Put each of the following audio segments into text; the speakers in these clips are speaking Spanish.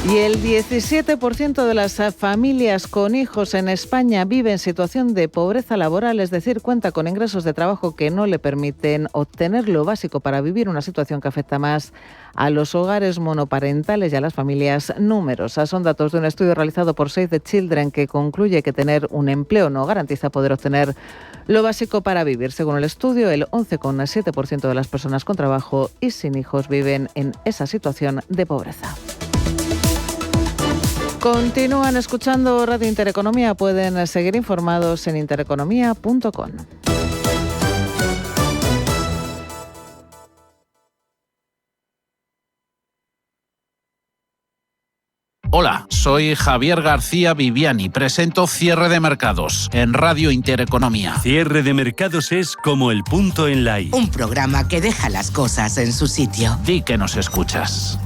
Y el 17% de las familias con hijos en España vive en situación de pobreza laboral, es decir, cuenta con ingresos de trabajo que no le permiten obtener lo básico para vivir, una situación que afecta más a los hogares monoparentales y a las familias numerosas. Son datos de un estudio realizado por Save the Children que concluye que tener un empleo no garantiza poder obtener lo básico para vivir. Según el estudio, el 11,7% de las personas con trabajo y sin hijos viven en esa situación de pobreza. Continúan escuchando Radio Intereconomía. Pueden seguir informados en intereconomía.com. Hola, soy Javier García Viviani. Presento Cierre de Mercados en Radio Intereconomía. Cierre de Mercados es como el punto en la I. Un programa que deja las cosas en su sitio. Di que nos escuchas.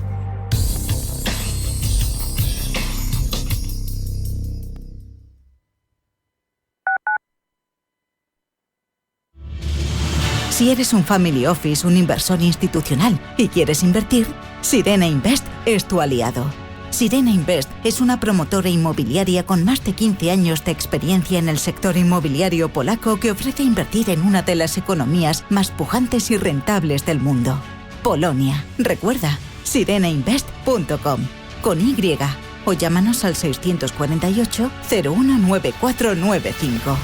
Si eres un family office, un inversor institucional y quieres invertir, Sirena Invest es tu aliado. Sirena Invest es una promotora inmobiliaria con más de 15 años de experiencia en el sector inmobiliario polaco que ofrece invertir en una de las economías más pujantes y rentables del mundo. Polonia. Recuerda, sirenainvest.com con Y o llámanos al 648 019495.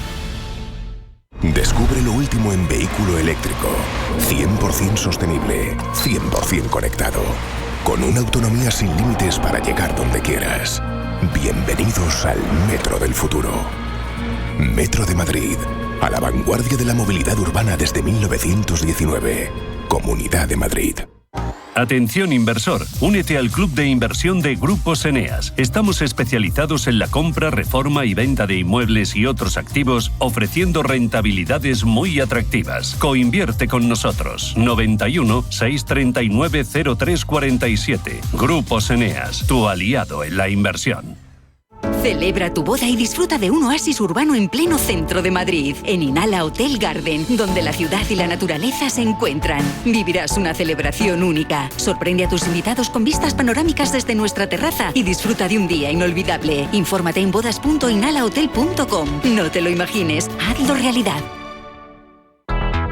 Descubre lo último en vehículo eléctrico, 100% sostenible, 100% conectado, con una autonomía sin límites para llegar donde quieras. Bienvenidos al Metro del futuro. Metro de Madrid, a la vanguardia de la movilidad urbana desde 1919. Comunidad de Madrid. Atención inversor, únete al club de inversión de Grupos Eneas. Estamos especializados en la compra, reforma y venta de inmuebles y otros activos, ofreciendo rentabilidades muy atractivas. Coinvierte con nosotros. 91 639 0347. Grupos Eneas, tu aliado en la inversión. Celebra tu boda y disfruta de un oasis urbano en pleno centro de Madrid, en Inhala Hotel Garden, donde la ciudad y la naturaleza se encuentran. Vivirás una celebración única. Sorprende a tus invitados con vistas panorámicas desde nuestra terraza y disfruta de un día inolvidable. Infórmate en bodas.inhalahotel.com. No te lo imagines, hazlo realidad.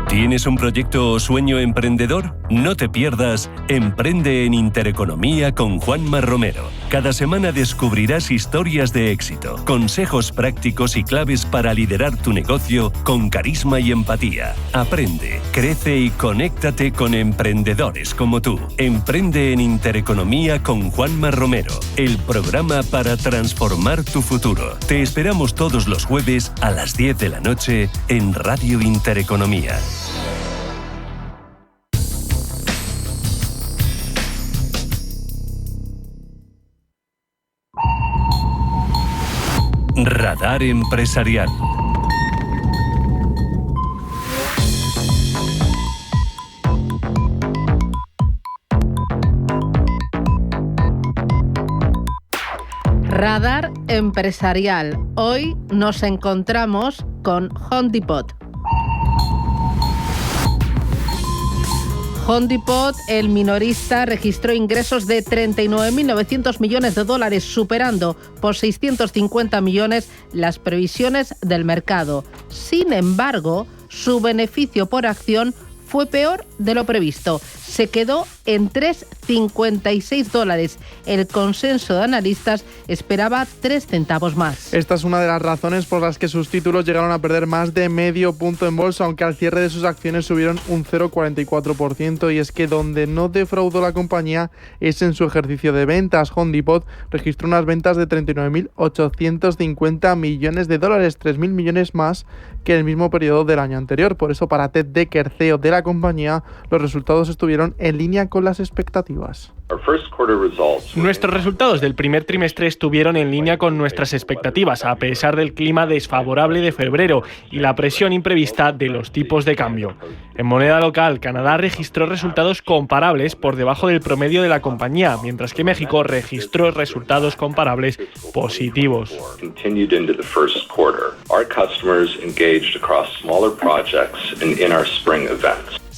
¿Tienes un proyecto o sueño emprendedor? No te pierdas Emprende en Intereconomía con Juanma Romero. Cada semana descubrirás historias de éxito, consejos prácticos y claves para liderar tu negocio con carisma y empatía. Aprende, crece y conéctate con emprendedores como tú. Emprende en Intereconomía con Juanma Romero, el programa para transformar tu futuro. Te esperamos todos los jueves a las 10 de la noche en Radio Intereconomía. Radar Empresarial. Radar Empresarial. Hoy nos encontramos con Home Depot. Home Depot, el minorista, registró ingresos de 39.900 millones de dólares, superando por 650 millones las previsiones del mercado. Sin embargo, su beneficio por acción fue peor de lo previsto. Se quedó en $3,56. El consenso de analistas esperaba 3 centavos más. Esta es una de las razones por las que sus títulos llegaron a perder más de medio punto en bolsa, aunque al cierre de sus acciones subieron un 0,44%. Y es que donde no defraudó la compañía es en su ejercicio de ventas. Home Depot registró unas ventas de 39.850 millones de dólares, 3.000 millones más que el mismo periodo del año anterior. Por eso, para Ted Decker, CEO de la compañía, los resultados estuvieron en línea con las expectativas. Nuestros resultados del primer trimestre estuvieron en línea con nuestras expectativas, a pesar del clima desfavorable de febrero y la presión imprevista de los tipos de cambio. En moneda local, Canadá registró resultados comparables por debajo del promedio de la compañía, mientras que México registró resultados comparables positivos.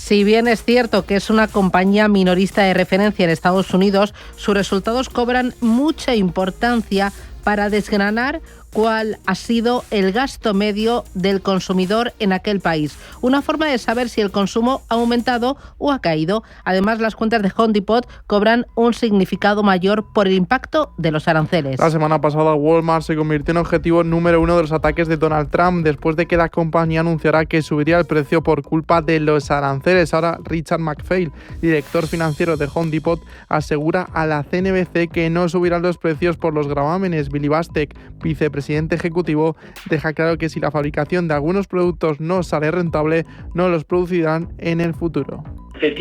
Si bien es cierto que es una compañía minorista de referencia en Estados Unidos, sus resultados cobran mucha importancia para desgranar cuál ha sido el gasto medio del consumidor en aquel país. Una forma de saber si el consumo ha aumentado o ha caído. Además, las cuentas de Home Depot cobran un significado mayor por el impacto de los aranceles. La semana pasada, Walmart se convirtió en objetivo número 1 de los ataques de Donald Trump después de que la compañía anunciara que subiría el precio por culpa de los aranceles. Ahora, Richard McPhail, director financiero de Home Depot, asegura a la CNBC que no subirán los precios por los gravámenes. Billy Bastek, vicepresidente ejecutivo, deja claro que si la fabricación de algunos productos no sale rentable, no los producirán en el futuro. El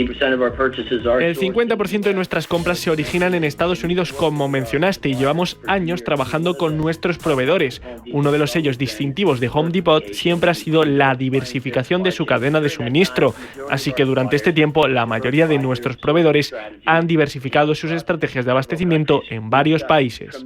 50% de nuestras compras se originan en Estados Unidos, como mencionaste, y llevamos años trabajando con nuestros proveedores. Uno de los sellos distintivos de Home Depot siempre ha sido la diversificación de su cadena de suministro. Así que durante este tiempo, la mayoría de nuestros proveedores han diversificado sus estrategias de abastecimiento en varios países.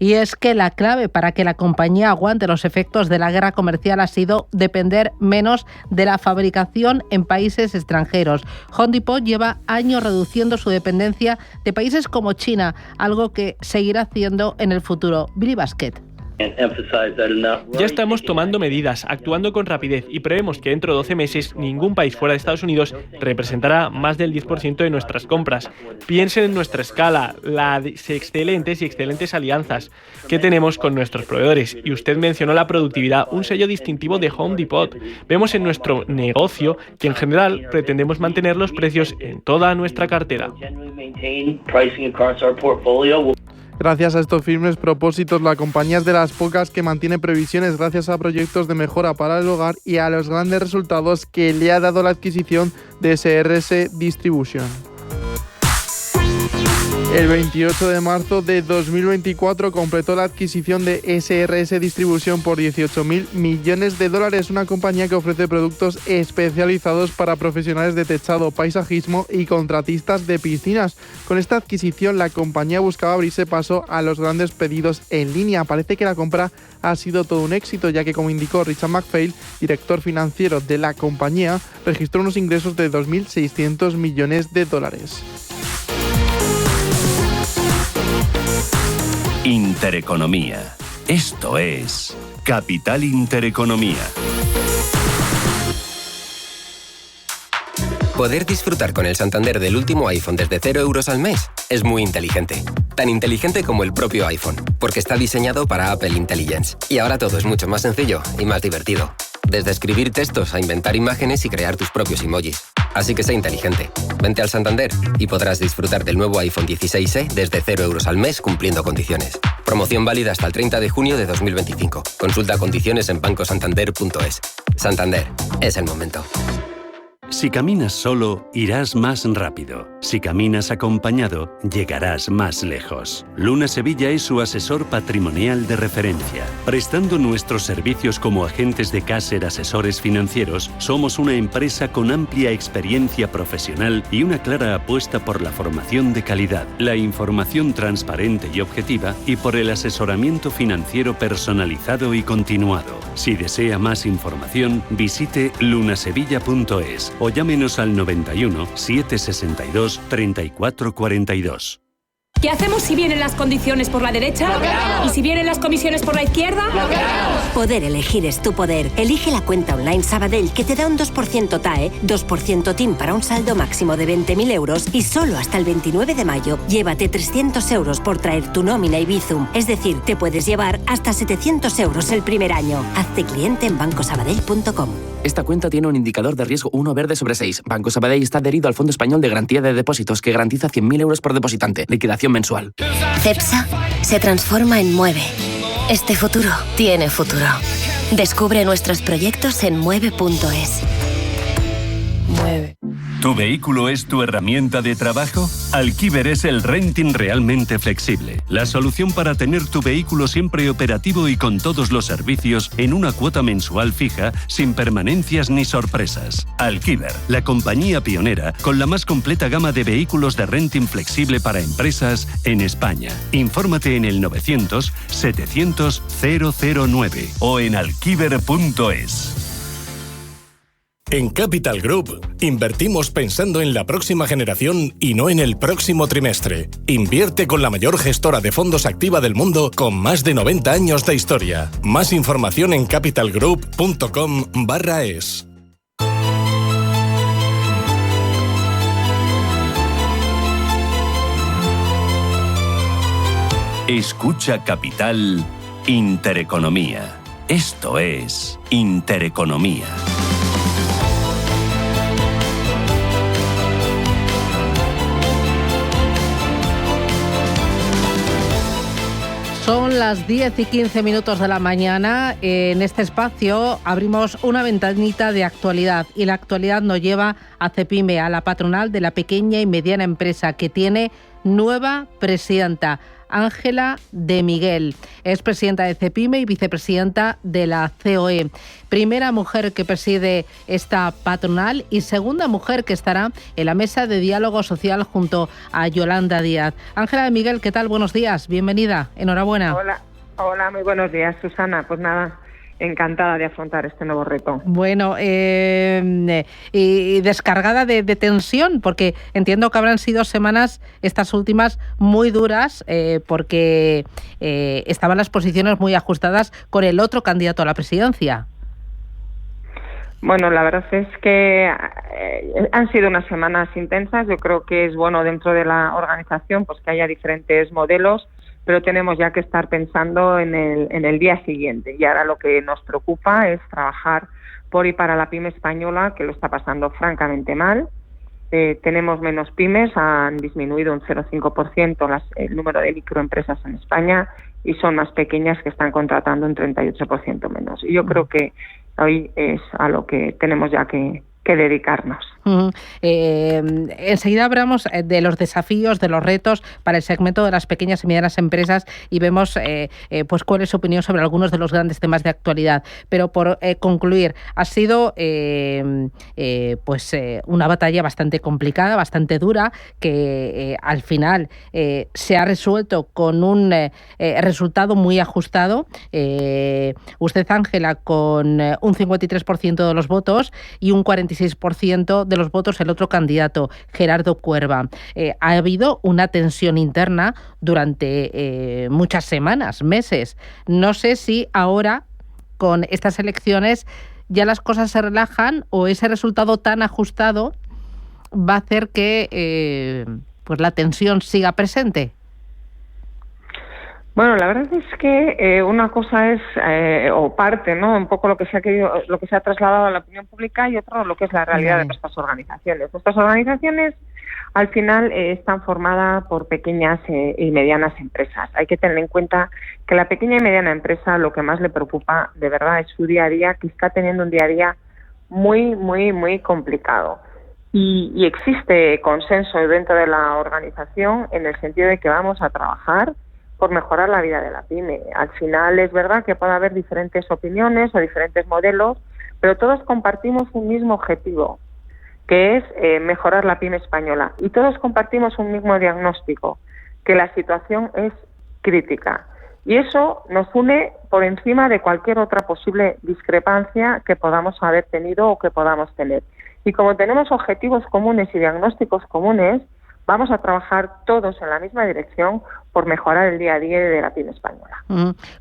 Y es que la clave para que la compañía aguante los efectos de la guerra comercial ha sido depender menos de la fabricación en países extranjeros. Home Depot lleva años reduciendo su dependencia de países como China, algo que seguirá haciendo en el futuro. Billy Basket. Ya estamos tomando medidas, actuando con rapidez y prevemos que dentro de 12 meses ningún país fuera de Estados Unidos representará más del 10% de nuestras compras. Piensen en nuestra escala, las excelentes y excelentes alianzas que tenemos con nuestros proveedores. Y usted mencionó la productividad, un sello distintivo de Home Depot. Vemos en nuestro negocio que en general pretendemos mantener los precios en toda nuestra cartera. Gracias a estos firmes propósitos, la compañía es de las pocas que mantiene previsiones gracias a proyectos de mejora para el hogar y a los grandes resultados que le ha dado la adquisición de SRS Distribution. El 28 de marzo de 2024 completó la adquisición de SRS Distribution por $18.000 millones, una compañía que ofrece productos especializados para profesionales de techado, paisajismo y contratistas de piscinas. Con esta adquisición, la compañía buscaba abrirse paso a los grandes pedidos en línea. Parece que la compra ha sido todo un éxito, ya que, como indicó Richard McPhail, director financiero de la compañía, registró unos ingresos de $2.600 millones. Intereconomía. Esto es Capital Intereconomía. Poder disfrutar con el Santander del último iPhone desde 0 euros al mes es muy inteligente. Tan inteligente como el propio iPhone, porque está diseñado para Apple Intelligence. Y ahora todo es mucho más sencillo y más divertido. Desde escribir textos a inventar imágenes y crear tus propios emojis. Así que sé inteligente. Vente al Santander y podrás disfrutar del nuevo iPhone 16e desde 0 euros al mes cumpliendo condiciones. Promoción válida hasta el 30 de junio de 2025. Consulta condiciones en bancosantander.es. Santander, es el momento. Si caminas solo, irás más rápido. Si caminas acompañado, llegarás más lejos. Luna Sevilla es su asesor patrimonial de referencia. Prestando nuestros servicios como agentes de Caser Asesores Financieros, somos una empresa con amplia experiencia profesional y una clara apuesta por la formación de calidad, la información transparente y objetiva y por el asesoramiento financiero personalizado y continuado. Si desea más información, visite lunasevilla.es o llámenos al 91 762 3442. ¿Qué hacemos si vienen las condiciones por la derecha? ¿Y si vienen las comisiones por la izquierda? Poder elegir es tu poder. Elige la cuenta online Sabadell, que te da un 2% TAE, 2% TIN para un saldo máximo de 20.000 euros y solo hasta el 29 de mayo llévate 300 euros por traer tu nómina y Bizum. Es decir, te puedes llevar hasta 700 euros el primer año. Hazte cliente en bancosabadell.com. Esta cuenta tiene un indicador de riesgo 1 verde sobre 6. Banco Sabadell está adherido al Fondo Español de Garantía de Depósitos, que garantiza 100.000 euros por depositante. Liquidación mensual. CEPSA se transforma en Mueve. Este futuro tiene futuro. Descubre nuestros proyectos en mueve.es. Mueve. ¿Tu vehículo es tu herramienta de trabajo? Alquiver es el renting realmente flexible. La solución para tener tu vehículo siempre operativo y con todos los servicios en una cuota mensual fija, sin permanencias ni sorpresas. Alquiver, la compañía pionera con la más completa gama de vehículos de renting flexible para empresas en España. Infórmate en el 900 700 009 o en alquiver.es. En Capital Group, invertimos pensando en la próxima generación y no en el próximo trimestre. Invierte con la mayor gestora de fondos activa del mundo con más de 90 años de historia. Más información en capitalgroup.com/es. Escucha Capital Intereconomía. Esto es Intereconomía. Son las 10:15 de la mañana. En este espacio abrimos una ventanita de actualidad y la actualidad nos lleva a CEPIME, a la patronal de la pequeña y mediana empresa, que tiene nueva presidenta, Ángela de Miguel. Es presidenta de CEPIME y vicepresidenta de la COE. Primera mujer que preside esta patronal y segunda mujer que estará en la mesa de diálogo social junto a Yolanda Díaz. Ángela de Miguel, ¿qué tal? Buenos días, bienvenida, enhorabuena. Hola, muy buenos días, Susana. Pues nada, encantada de afrontar este nuevo reto. Bueno, y descargada de tensión, porque entiendo que habrán sido semanas, estas últimas, muy duras, porque estaban las posiciones muy ajustadas con el otro candidato a la presidencia. Bueno, la verdad es que han sido unas semanas intensas. Yo creo que es bueno dentro de la organización pues que haya diferentes modelos, pero tenemos ya que estar pensando en el día siguiente. Y ahora lo que nos preocupa es trabajar por y para la pyme española, que lo está pasando francamente mal. Tenemos menos pymes, han disminuido un 0,5% el número de microempresas en España y son más pequeñas que están contratando un 38% menos. Y yo creo que hoy es a lo que tenemos ya que dedicarnos. Enseguida hablamos de los desafíos, de los retos para el segmento de las pequeñas y medianas empresas y vemos pues cuál es su opinión sobre algunos de los grandes temas de actualidad. Pero por concluir, ha sido una batalla bastante complicada, bastante dura, que al final se ha resuelto con un resultado muy ajustado. Usted, Ángela, con un 53% de los votos y un 46% de los votos el otro candidato, Gerardo Cuerva. Ha habido una tensión interna durante muchas semanas, meses. No sé si ahora, con estas elecciones, ya las cosas se relajan o ese resultado tan ajustado va a hacer que pues la tensión siga presente. Bueno, la verdad es que una cosa es o parte, ¿no? Un poco lo que se ha trasladado a la opinión pública y otro lo que es la realidad de nuestras organizaciones. Nuestras organizaciones al final están formadas por pequeñas y medianas empresas. Hay que tener en cuenta que la pequeña y mediana empresa lo que más le preocupa de verdad es su día a día, que está teniendo un día a día muy, muy, muy complicado. Y existe consenso dentro de la organización en el sentido de que vamos a trabajar por mejorar la vida de la pyme. Al final es verdad que puede haber diferentes opiniones o diferentes modelos, pero todos compartimos un mismo objetivo, que es mejorar la pyme española. Y todos compartimos un mismo diagnóstico, que la situación es crítica. Y eso nos une por encima de cualquier otra posible discrepancia que podamos haber tenido o que podamos tener. Y como tenemos objetivos comunes y diagnósticos comunes, vamos a trabajar todos en la misma dirección por mejorar el día a día de la pyme española.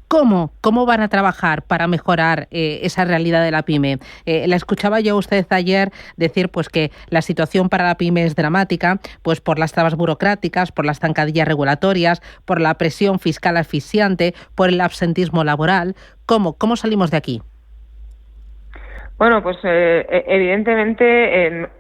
¿Cómo van a trabajar para mejorar esa realidad de la pyme? La escuchaba yo a usted ayer decir pues que la situación para la pyme es dramática, pues por las trabas burocráticas, por las zancadillas regulatorias, por la presión fiscal asfixiante, por el absentismo laboral. ¿Cómo salimos de aquí? Bueno, pues evidentemente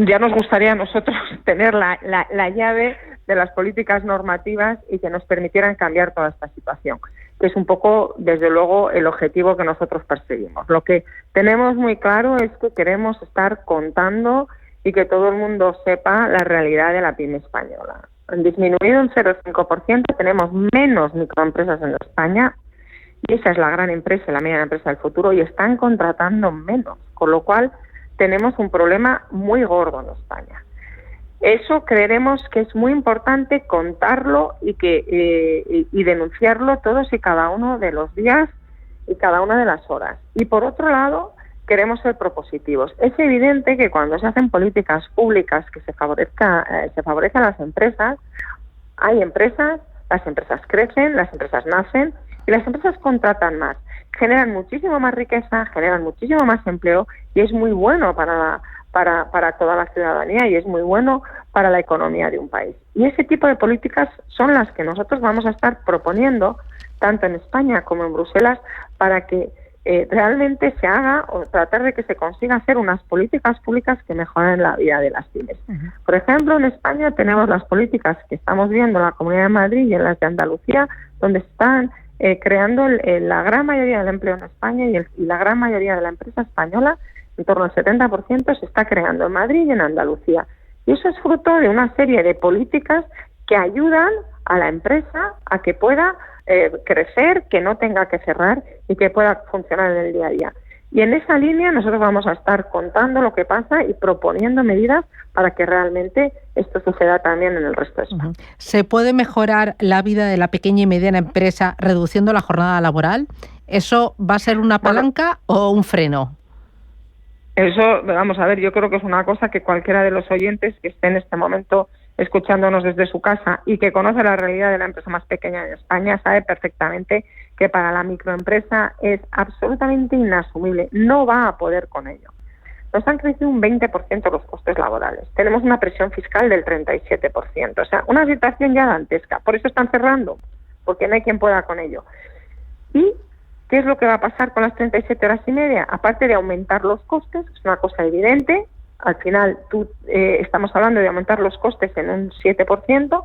ya nos gustaría a nosotros tener la llave de las políticas normativas y que nos permitieran cambiar toda esta situación, que es un poco, desde luego, el objetivo que nosotros perseguimos. Lo que tenemos muy claro es que queremos estar contando y que todo el mundo sepa la realidad de la pyme española. Han disminuido un 0,5%, tenemos menos microempresas en España, y esa es la gran empresa, la media empresa del futuro, y están contratando menos, con lo cual tenemos un problema muy gordo en España. Eso creeremos que es muy importante contarlo y denunciarlo todos y cada uno de los días y cada una de las horas. Y por otro lado, queremos ser propositivos. Es evidente que cuando se hacen políticas públicas que se favorezcan a las empresas, hay empresas, las empresas crecen, las empresas nacen y las empresas contratan más, generan muchísimo más riqueza, generan muchísimo más empleo y es muy bueno para toda la ciudadanía y es muy bueno para la economía de un país. Y ese tipo de políticas son las que nosotros vamos a estar proponiendo tanto en España como en Bruselas para que realmente se haga o tratar de que se consiga hacer unas políticas públicas que mejoren la vida de las pymes. Por ejemplo, en España tenemos las políticas que estamos viendo en la Comunidad de Madrid y en las de Andalucía, donde están creando la gran mayoría del empleo en España y la gran mayoría de la empresa española, en torno al 70%, se está creando en Madrid y en Andalucía. Y eso es fruto de una serie de políticas que ayudan a la empresa a que pueda crecer, que no tenga que cerrar y que pueda funcionar en el día a día. Y en esa línea nosotros vamos a estar contando lo que pasa y proponiendo medidas para que realmente esto suceda también en el resto de España. ¿Se puede mejorar la vida de la pequeña y mediana empresa reduciendo la jornada laboral? ¿Eso va a ser una palanca o un freno? Eso, vamos a ver, yo creo que es una cosa que cualquiera de los oyentes que esté en este momento escuchándonos desde su casa y que conoce la realidad de la empresa más pequeña de España sabe perfectamente que para la microempresa es absolutamente inasumible, no va a poder con ello. Nos han crecido un 20% los costes laborales, tenemos una presión fiscal del 37%, o sea, una situación ya dantesca, por eso están cerrando, porque no hay quien pueda con ello. ¿Y qué es lo que va a pasar con las 37 horas y media? Aparte de aumentar los costes, es una cosa evidente. Al final estamos hablando de aumentar los costes en un 7%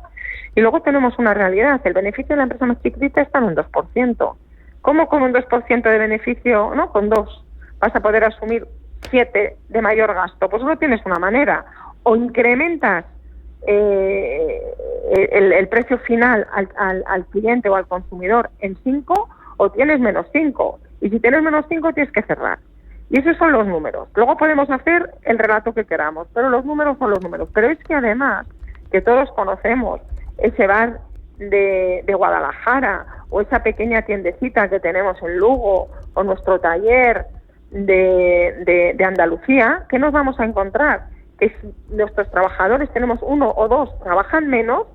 y luego tenemos una realidad. El beneficio de la empresa más chiquitita está en un 2%. ¿Cómo con un 2% de beneficio? No, con 2 vas a poder asumir 7 de mayor gasto. Pues solo tienes una manera. O incrementas el precio final al cliente o al consumidor en 5 o tienes menos 5. Y si tienes menos 5 tienes que cerrar. Y esos son los números. Luego podemos hacer el relato que queramos, pero los números son los números. Pero es que además, que todos conocemos ese bar de Guadalajara o esa pequeña tiendecita que tenemos en Lugo o nuestro taller de Andalucía, ¿qué nos vamos a encontrar? Que si nuestros trabajadores tenemos 1 o 2, trabajan menos,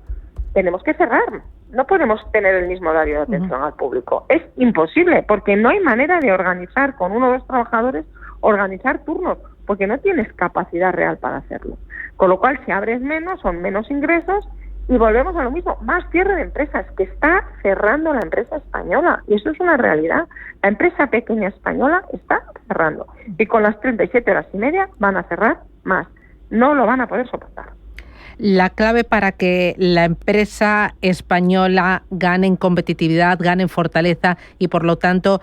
tenemos que cerrar. No podemos tener el mismo horario de atención al público. Es imposible, porque no hay manera de organizar con 1 o 2 trabajadores, organizar turnos, porque no tienes capacidad real para hacerlo. Con lo cual, si abres menos, son menos ingresos y volvemos a lo mismo, más cierre de empresas, que está cerrando la empresa española. Y eso es una realidad. La empresa pequeña española está cerrando. Y con las 37 horas y media van a cerrar más. No lo van a poder soportar. La clave para que la empresa española gane en competitividad, gane en fortaleza y por lo tanto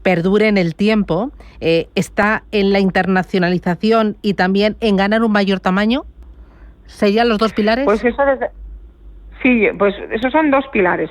perdure en el tiempo, está en la internacionalización y también en ganar un mayor tamaño. ¿Serían los 2 pilares? Pues eso sí, pues esos son 2 pilares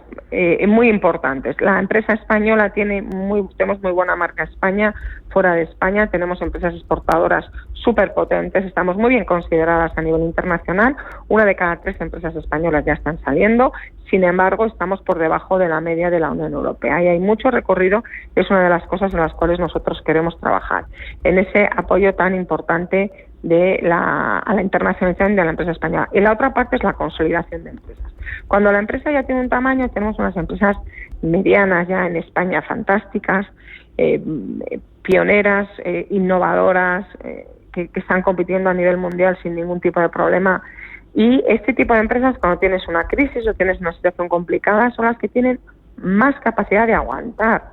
muy importantes. La empresa española tenemos muy buena marca España. Fuera de España tenemos empresas exportadoras súper potentes, estamos muy bien consideradas a nivel internacional. 1 de cada 3 empresas españolas ya están saliendo, sin embargo estamos por debajo de la media de la Unión Europea y hay mucho recorrido, es una de las cosas en las cuales nosotros queremos trabajar, en ese apoyo tan importante a la internacionalización de la empresa española. Y la otra parte es la consolidación de empresas. Cuando la empresa ya tiene un tamaño, tenemos unas empresas medianas ya en España fantásticas, pioneras, innovadoras, que están compitiendo a nivel mundial sin ningún tipo de problema. Y este tipo de empresas, cuando tienes una crisis o tienes una situación complicada, son las que tienen más capacidad de aguantar.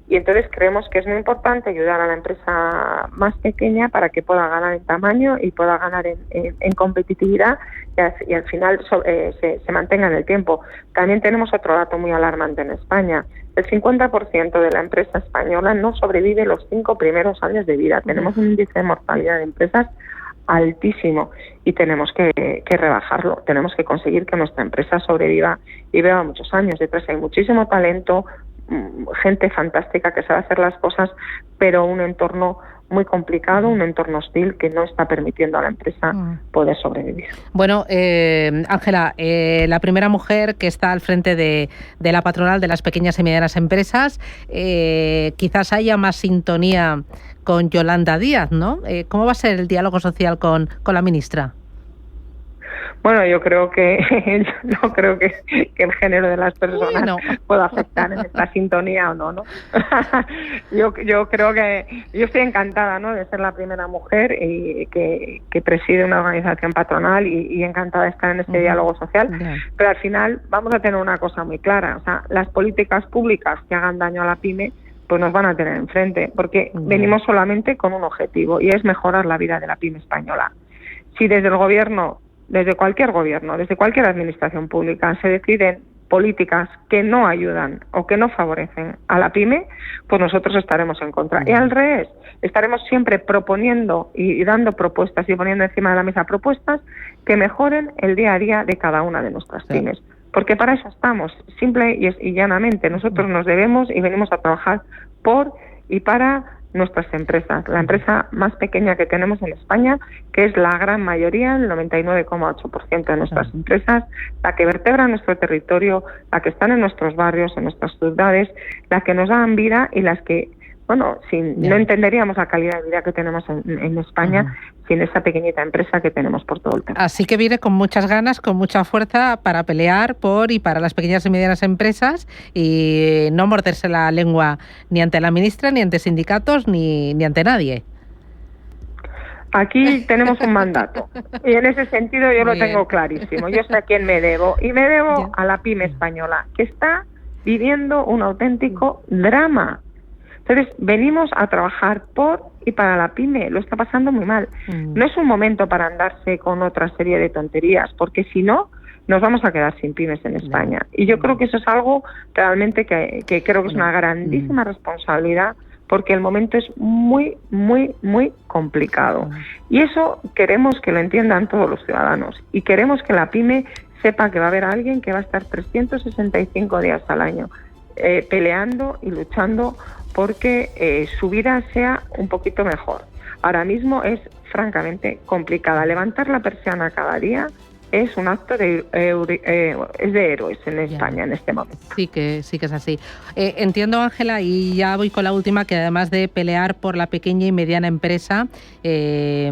Y entonces creemos que es muy importante ayudar a la empresa más pequeña para que pueda ganar en tamaño y pueda ganar en competitividad y al final se mantenga en el tiempo. También tenemos otro dato muy alarmante en España. El 50% de la empresa española no sobrevive los 5 primeros años de vida. Tenemos un índice de mortalidad de empresas altísimo y tenemos que rebajarlo. Tenemos que conseguir que nuestra empresa sobreviva y viva muchos años. Detrás hay muchísimo talento, gente fantástica que sabe hacer las cosas, pero un entorno muy complicado, un entorno hostil que no está permitiendo a la empresa poder sobrevivir. Bueno, Ángela, la primera mujer que está al frente de la patronal de las pequeñas y medianas empresas, quizás haya más sintonía con Yolanda Díaz, ¿no? ¿Cómo va a ser el diálogo social con la ministra? Bueno, yo creo que no creo que el género de las personas pueda afectar en esta sintonía o no. Yo creo que yo estoy encantada, ¿no?, de ser la primera mujer y que preside una organización patronal y encantada de estar en este diálogo social. Pero al final vamos a tener una cosa muy clara, o sea, las políticas públicas que hagan daño a la pyme pues nos van a tener enfrente, porque venimos solamente con un objetivo y es mejorar la vida de la pyme española. Si desde el gobierno, desde cualquier gobierno, desde cualquier administración pública se deciden políticas que no ayudan o que no favorecen a la pyme, pues nosotros estaremos en contra. Y al revés, estaremos siempre proponiendo y dando propuestas y poniendo encima de la mesa propuestas que mejoren el día a día de cada una de nuestras pymes. Porque para eso estamos, simple y llanamente. Nosotros nos debemos y venimos a trabajar por y para nuestras empresas. La empresa más pequeña que tenemos en España, que es la gran mayoría, el 99,8% de nuestras empresas, la que vertebra nuestro territorio, la que están en nuestros barrios, en nuestras ciudades, las que nos dan vida y las que, bueno, no entenderíamos la calidad de vida que tenemos en España sin esa pequeñita empresa que tenemos por todo el territorio. Así que viene con muchas ganas, con mucha fuerza para pelear por y para las pequeñas y medianas empresas y no morderse la lengua ni ante la ministra, ni ante sindicatos, ni ante nadie. Aquí tenemos un mandato y en ese sentido yo lo tengo clarísimo. Yo sé a quién me debo y me debo a la pyme española, que está viviendo un auténtico drama. Entonces, venimos a trabajar por y para la pyme, lo está pasando muy mal. No es un momento para andarse con otra serie de tonterías, porque si no, nos vamos a quedar sin pymes en España. Y yo creo que eso es algo realmente que creo que es una grandísima responsabilidad, porque el momento es muy, muy, muy complicado. Y eso queremos que lo entiendan todos los ciudadanos. Y queremos que la pyme sepa que va a haber alguien que va a estar 365 días al año peleando y luchando porque su vida sea un poquito mejor. Ahora mismo es francamente complicada. Levantar la persiana cada día es un acto de héroes en España en este momento. Sí que es así. Entiendo, Ángela, y ya voy con la última, que además de pelear por la pequeña y mediana empresa, de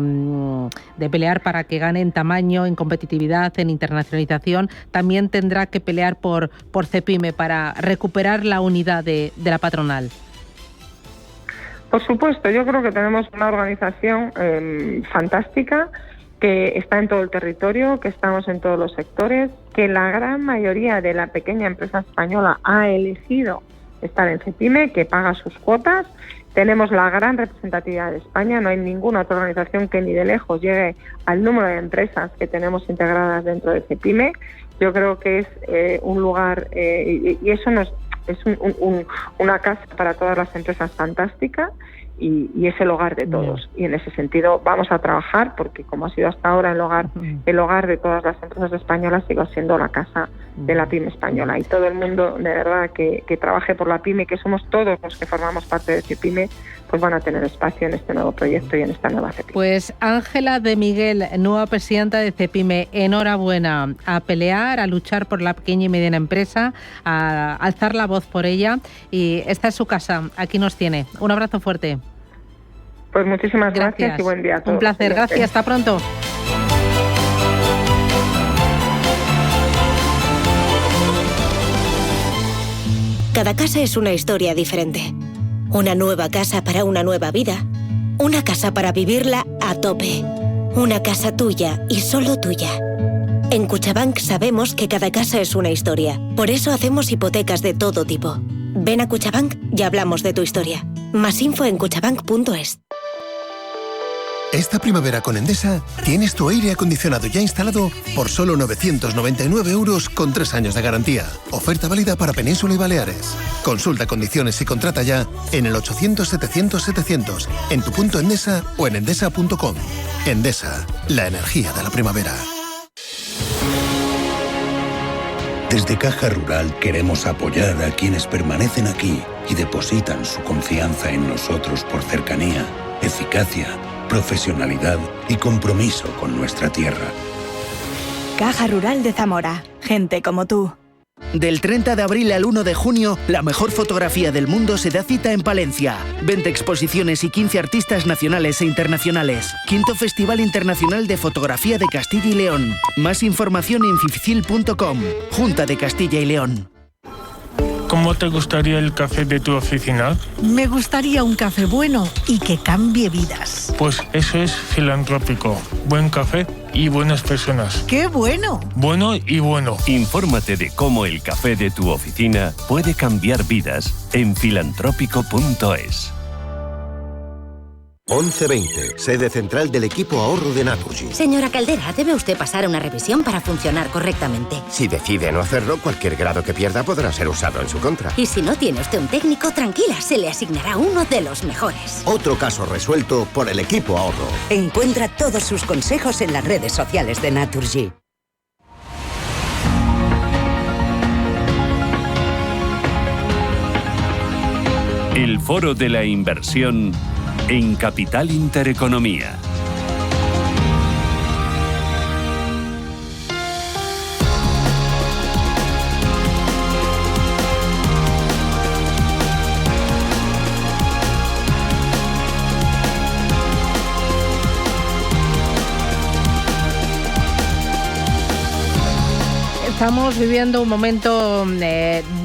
pelear para que gane en tamaño, en competitividad, en internacionalización, también tendrá que pelear por Cepyme para recuperar la unidad de la patronal. Por supuesto, yo creo que tenemos una organización fantástica, que está en todo el territorio, que estamos en todos los sectores, que la gran mayoría de la pequeña empresa española ha elegido estar en Cepyme, que paga sus cuotas. Tenemos la gran representatividad de España, no hay ninguna otra organización que ni de lejos llegue al número de empresas que tenemos integradas dentro de Cepyme. Yo creo que es un lugar, y eso es una casa para todas las empresas fantástica, y es el hogar de todos. Y en ese sentido vamos a trabajar, porque como ha sido hasta ahora el hogar de todas las empresas españolas, sigue siendo la casa de la pyme española. Y todo el mundo, de verdad, que trabaje por la pyme, que somos todos los que formamos parte de Cepyme, pues van a tener espacio en este nuevo proyecto y en esta nueva Cepyme. Pues Ángela de Miguel, nueva presidenta de Cepyme, enhorabuena, a pelear, a luchar por la pequeña y mediana empresa, a alzar la voz por ella, y esta es su casa, aquí nos tiene. Un abrazo fuerte. Pues muchísimas gracias y buen día a todos. Un placer, gracias, hasta pronto. Cada casa es una historia diferente. Una nueva casa para una nueva vida. Una casa para vivirla a tope. Una casa tuya y solo tuya. En Cuchabank sabemos que cada casa es una historia. Por eso hacemos hipotecas de todo tipo. Ven a Cuchabank y hablamos de tu historia. Más info en cuchabank.es. Esta primavera con Endesa tienes tu aire acondicionado ya instalado por solo 999 € con 3 años de garantía. Oferta válida para Península y Baleares. Consulta condiciones y contrata ya en el 800-700-700, en tu punto Endesa o en endesa.com. Endesa, la energía de la primavera. Desde Caja Rural queremos apoyar a quienes permanecen aquí y depositan su confianza en nosotros por cercanía, eficacia, profesionalidad y compromiso con nuestra tierra. Caja Rural de Zamora. Gente como tú. Del 30 de abril al 1 de junio, la mejor fotografía del mundo se da cita en Palencia. 20 exposiciones y 15 artistas nacionales e internacionales. 5º Festival Internacional de Fotografía de Castilla y León. Más información en fifcil.com. Junta de Castilla y León. ¿Cómo te gustaría el café de tu oficina? Me gustaría un café bueno y que cambie vidas. Pues eso es Filantrópico. Buen café y buenas personas. ¡Qué bueno! Bueno y bueno. Infórmate de cómo el café de tu oficina puede cambiar vidas en filantrópico.es. 11:20, sede central del equipo ahorro de Naturgy. Señora Caldera, debe usted pasar una revisión para funcionar correctamente. Si decide no hacerlo, cualquier grado que pierda podrá ser usado en su contra. Y si no tiene usted un técnico, tranquila, se le asignará uno de los mejores. Otro caso resuelto por el equipo ahorro. Encuentra todos sus consejos en las redes sociales de Naturgy. El Foro de la Inversión en Capital Intereconomía. Estamos viviendo un momento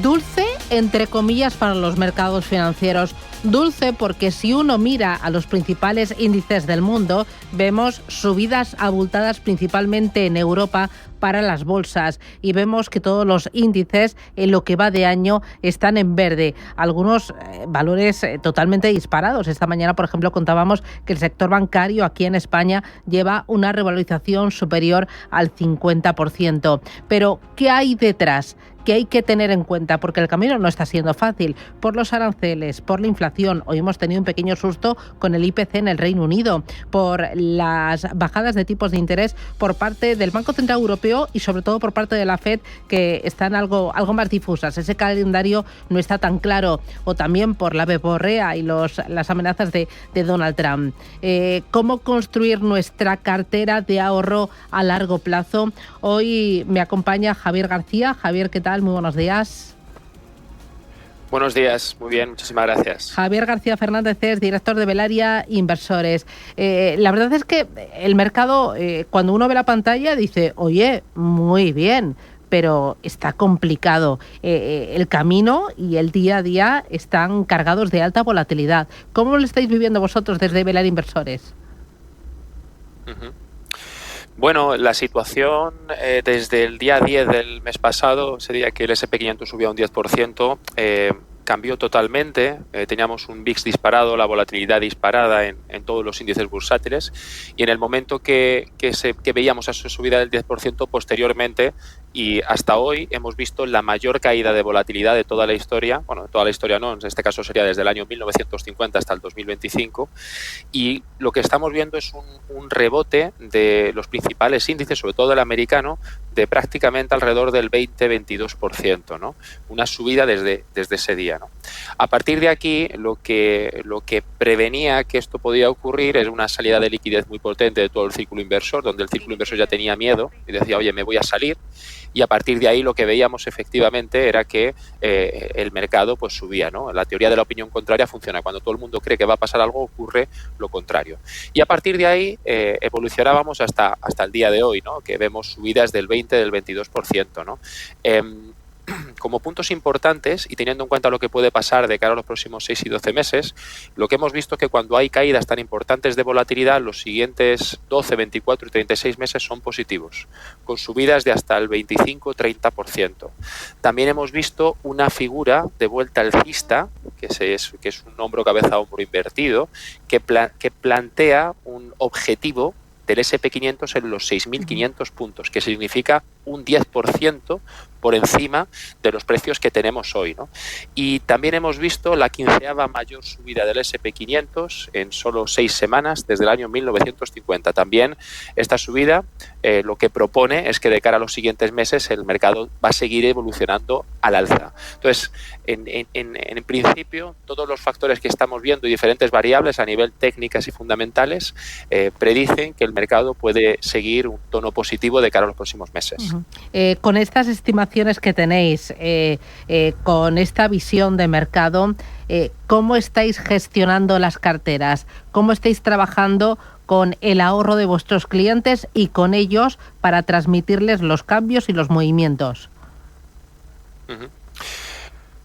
dulce, entre comillas, para los mercados financieros. Dulce porque si uno mira a los principales índices del mundo, vemos subidas abultadas principalmente en Europa para las bolsas y vemos que todos los índices en lo que va de año están en verde. Algunos valores totalmente disparados. Esta mañana, por ejemplo, contábamos que el sector bancario aquí en España lleva una revalorización superior al 50%. Pero, ¿qué hay detrás? Que hay que tener en cuenta, porque el camino no está siendo fácil, por los aranceles, por la inflación. Hoy hemos tenido un pequeño susto con el IPC en el Reino Unido, por las bajadas de tipos de interés por parte del Banco Central Europeo y sobre todo por parte de la FED, que están algo más difusas. Ese calendario no está tan claro, o también por la verborrea y las amenazas de Donald Trump. ¿Cómo construir nuestra cartera de ahorro a largo plazo? Hoy me acompaña Javier García. Javier, ¿qué tal? Muy buenos días. Buenos días, muy bien, muchísimas gracias. Javier García Fernández es director de Velaria Inversores. La verdad es que el mercado, cuando uno ve la pantalla, dice, oye, muy bien, pero está complicado. El camino y el día a día están cargados de alta volatilidad. ¿Cómo lo estáis viviendo vosotros desde Velaria Inversores? Bueno, la situación desde el día 10 del mes pasado, ese día que el S&P 500 subió un 10%, cambió totalmente. Teníamos un VIX disparado, la volatilidad disparada en todos los índices bursátiles, y en el momento que veíamos esa subida del 10% posteriormente y hasta hoy hemos visto la mayor caída de volatilidad de toda la historia. Bueno, de toda la historia no, en este caso sería desde el año 1950 hasta el 2025, y lo que estamos viendo es un rebote de los principales índices, sobre todo el americano, de prácticamente alrededor del 20-22%, ¿no? Una subida desde ese día, ¿no? A partir de aquí, lo que prevenía que esto podía ocurrir es una salida de liquidez muy potente de todo el círculo inversor, donde el círculo inversor ya tenía miedo y decía, oye, me voy a salir, y a partir de ahí lo que veíamos efectivamente era que el mercado pues subía, ¿no? La teoría de la opinión contraria funciona. Cuando todo el mundo cree que va a pasar algo, ocurre lo contrario. Y a partir de ahí evolucionábamos hasta el día de hoy, ¿no? Que vemos subidas del 20, del 22%, ¿no? Como puntos importantes, y teniendo en cuenta lo que puede pasar de cara a los próximos 6 y 12 meses, lo que hemos visto es que cuando hay caídas tan importantes de volatilidad, los siguientes 12, 24 y 36 meses son positivos, con subidas de hasta el 25-30%. También hemos visto una figura de vuelta alcista, que es un hombro-cabeza-hombro invertido, que plantea un objetivo del S&P 500 en los 6.500 puntos, que significa un 10% por encima de los precios que tenemos hoy, ¿no? Y también hemos visto la 15ª mayor subida del S&P 500 en solo 6 semanas desde el año 1950. También esta subida lo que propone es que de cara a los siguientes meses el mercado va a seguir evolucionando al alza. Entonces, en principio, todos los factores que estamos viendo y diferentes variables a nivel técnicas y fundamentales predicen que el mercado puede seguir un tono positivo de cara a los próximos meses. Con estas estimaciones que tenéis, con esta visión de mercado, ¿cómo estáis gestionando las carteras? ¿Cómo estáis trabajando con el ahorro de vuestros clientes y con ellos para transmitirles los cambios y los movimientos?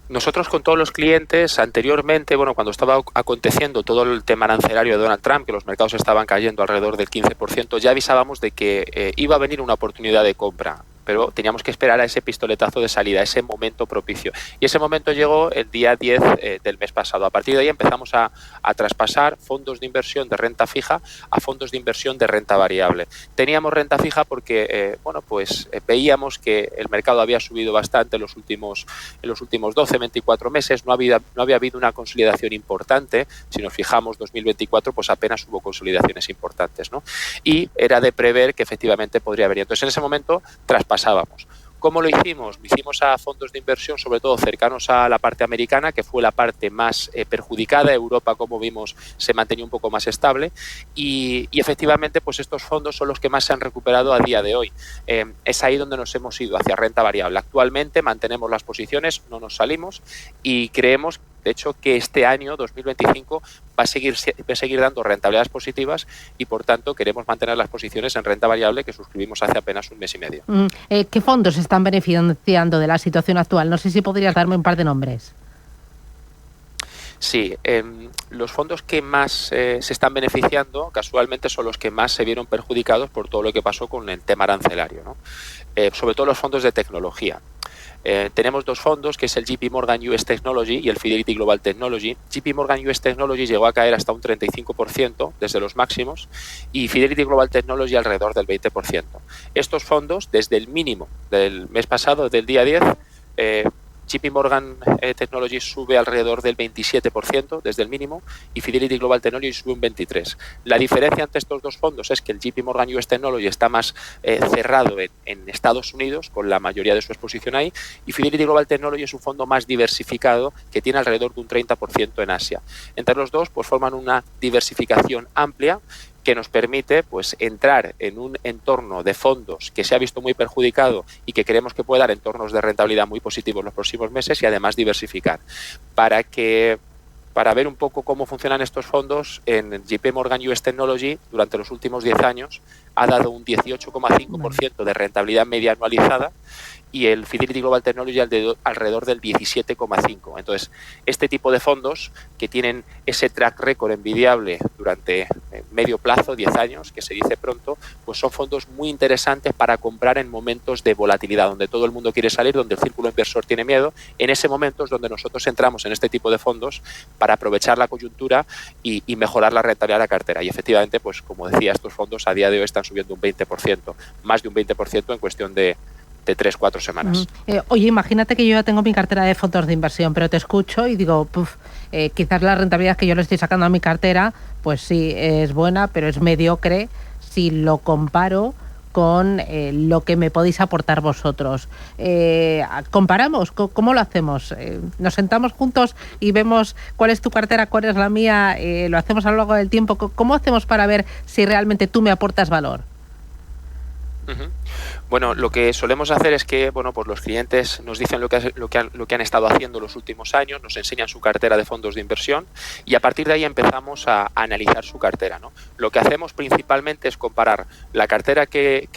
Nosotros con todos los clientes anteriormente, cuando estaba aconteciendo todo el tema arancelario de Donald Trump, que los mercados estaban cayendo alrededor del 15%, ya avisábamos de que iba a venir una oportunidad de compra, pero teníamos que esperar a ese pistoletazo de salida, a ese momento propicio. Y ese momento llegó el día 10 del mes pasado. A partir de ahí empezamos a traspasar fondos de inversión de renta fija a fondos de inversión de renta variable. Teníamos renta fija porque veíamos que el mercado había subido bastante en los últimos 12, 24 meses. No había habido una consolidación importante. Si nos fijamos, 2024 pues apenas hubo consolidaciones importantes, ¿no? Y era de prever que efectivamente podría venir. Entonces, en ese momento traspasábamos. ¿Cómo lo hicimos? Lo hicimos a fondos de inversión, sobre todo cercanos a la parte americana, que fue la parte más perjudicada. Europa, como vimos, se mantenía un poco más estable y efectivamente pues estos fondos son los que más se han recuperado a día de hoy. Es ahí donde nos hemos ido, hacia renta variable. Actualmente mantenemos las posiciones, no nos salimos y creemos, de hecho, que este año, 2025, va a seguir dando rentabilidades positivas y, por tanto, queremos mantener las posiciones en renta variable que suscribimos hace apenas un mes y medio. ¿Qué fondos se están beneficiando de la situación actual? No sé si podrías darme un par de nombres. Sí, los fondos que más se están beneficiando casualmente son los que más se vieron perjudicados por todo lo que pasó con el tema arancelario, ¿no? Sobre todo los fondos de tecnología. Tenemos dos fondos, que es el JP Morgan US Technology y el Fidelity Global Technology. JP Morgan US Technology llegó a caer hasta un 35% desde los máximos y Fidelity Global Technology alrededor del 20%. Estos fondos, desde el mínimo del mes pasado, del día 10, JP Morgan Technology sube alrededor del 27% desde el mínimo y Fidelity Global Technology sube un 23%. La diferencia entre estos dos fondos es que el JP Morgan US Technology está más cerrado en Estados Unidos, con la mayoría de su exposición ahí, y Fidelity Global Technology es un fondo más diversificado que tiene alrededor de un 30% en Asia. Entre los dos pues forman una diversificación amplia que nos permite pues entrar en un entorno de fondos que se ha visto muy perjudicado y que creemos que puede dar entornos de rentabilidad muy positivos en los próximos meses y además diversificar. Para ver un poco cómo funcionan estos fondos, en JP Morgan US Technology durante los últimos 10 años ha dado un 18,5% de rentabilidad media anualizada y el Fidelity Global Technology alrededor del 17,5%. Entonces, este tipo de fondos que tienen ese track record envidiable durante medio plazo, 10 años, que se dice pronto, pues son fondos muy interesantes para comprar en momentos de volatilidad, donde todo el mundo quiere salir, donde el círculo inversor tiene miedo. En ese momento es donde nosotros entramos en este tipo de fondos para aprovechar la coyuntura y mejorar la rentabilidad de la cartera. Y efectivamente, pues como decía, estos fondos a día de hoy están subiendo un 20%, más de un 20% en cuestión de 3-4 semanas. Oye, imagínate que yo ya tengo mi cartera de fondos de inversión, pero te escucho y digo, quizás la rentabilidad que yo le estoy sacando a mi cartera, pues sí, es buena, pero es mediocre si lo comparo con lo que me podéis aportar vosotros. ¿Comparamos? ¿Cómo lo hacemos? ¿Nos sentamos juntos y vemos cuál es tu cartera, cuál es la mía? ¿Lo hacemos a lo largo del tiempo? ¿Cómo hacemos para ver si realmente tú me aportas valor? Bueno, lo que solemos hacer es que pues los clientes nos dicen lo que han estado haciendo los últimos años, nos enseñan su cartera de fondos de inversión y a partir de ahí empezamos a analizar su cartera, ¿no? Lo que hacemos principalmente es comparar la cartera que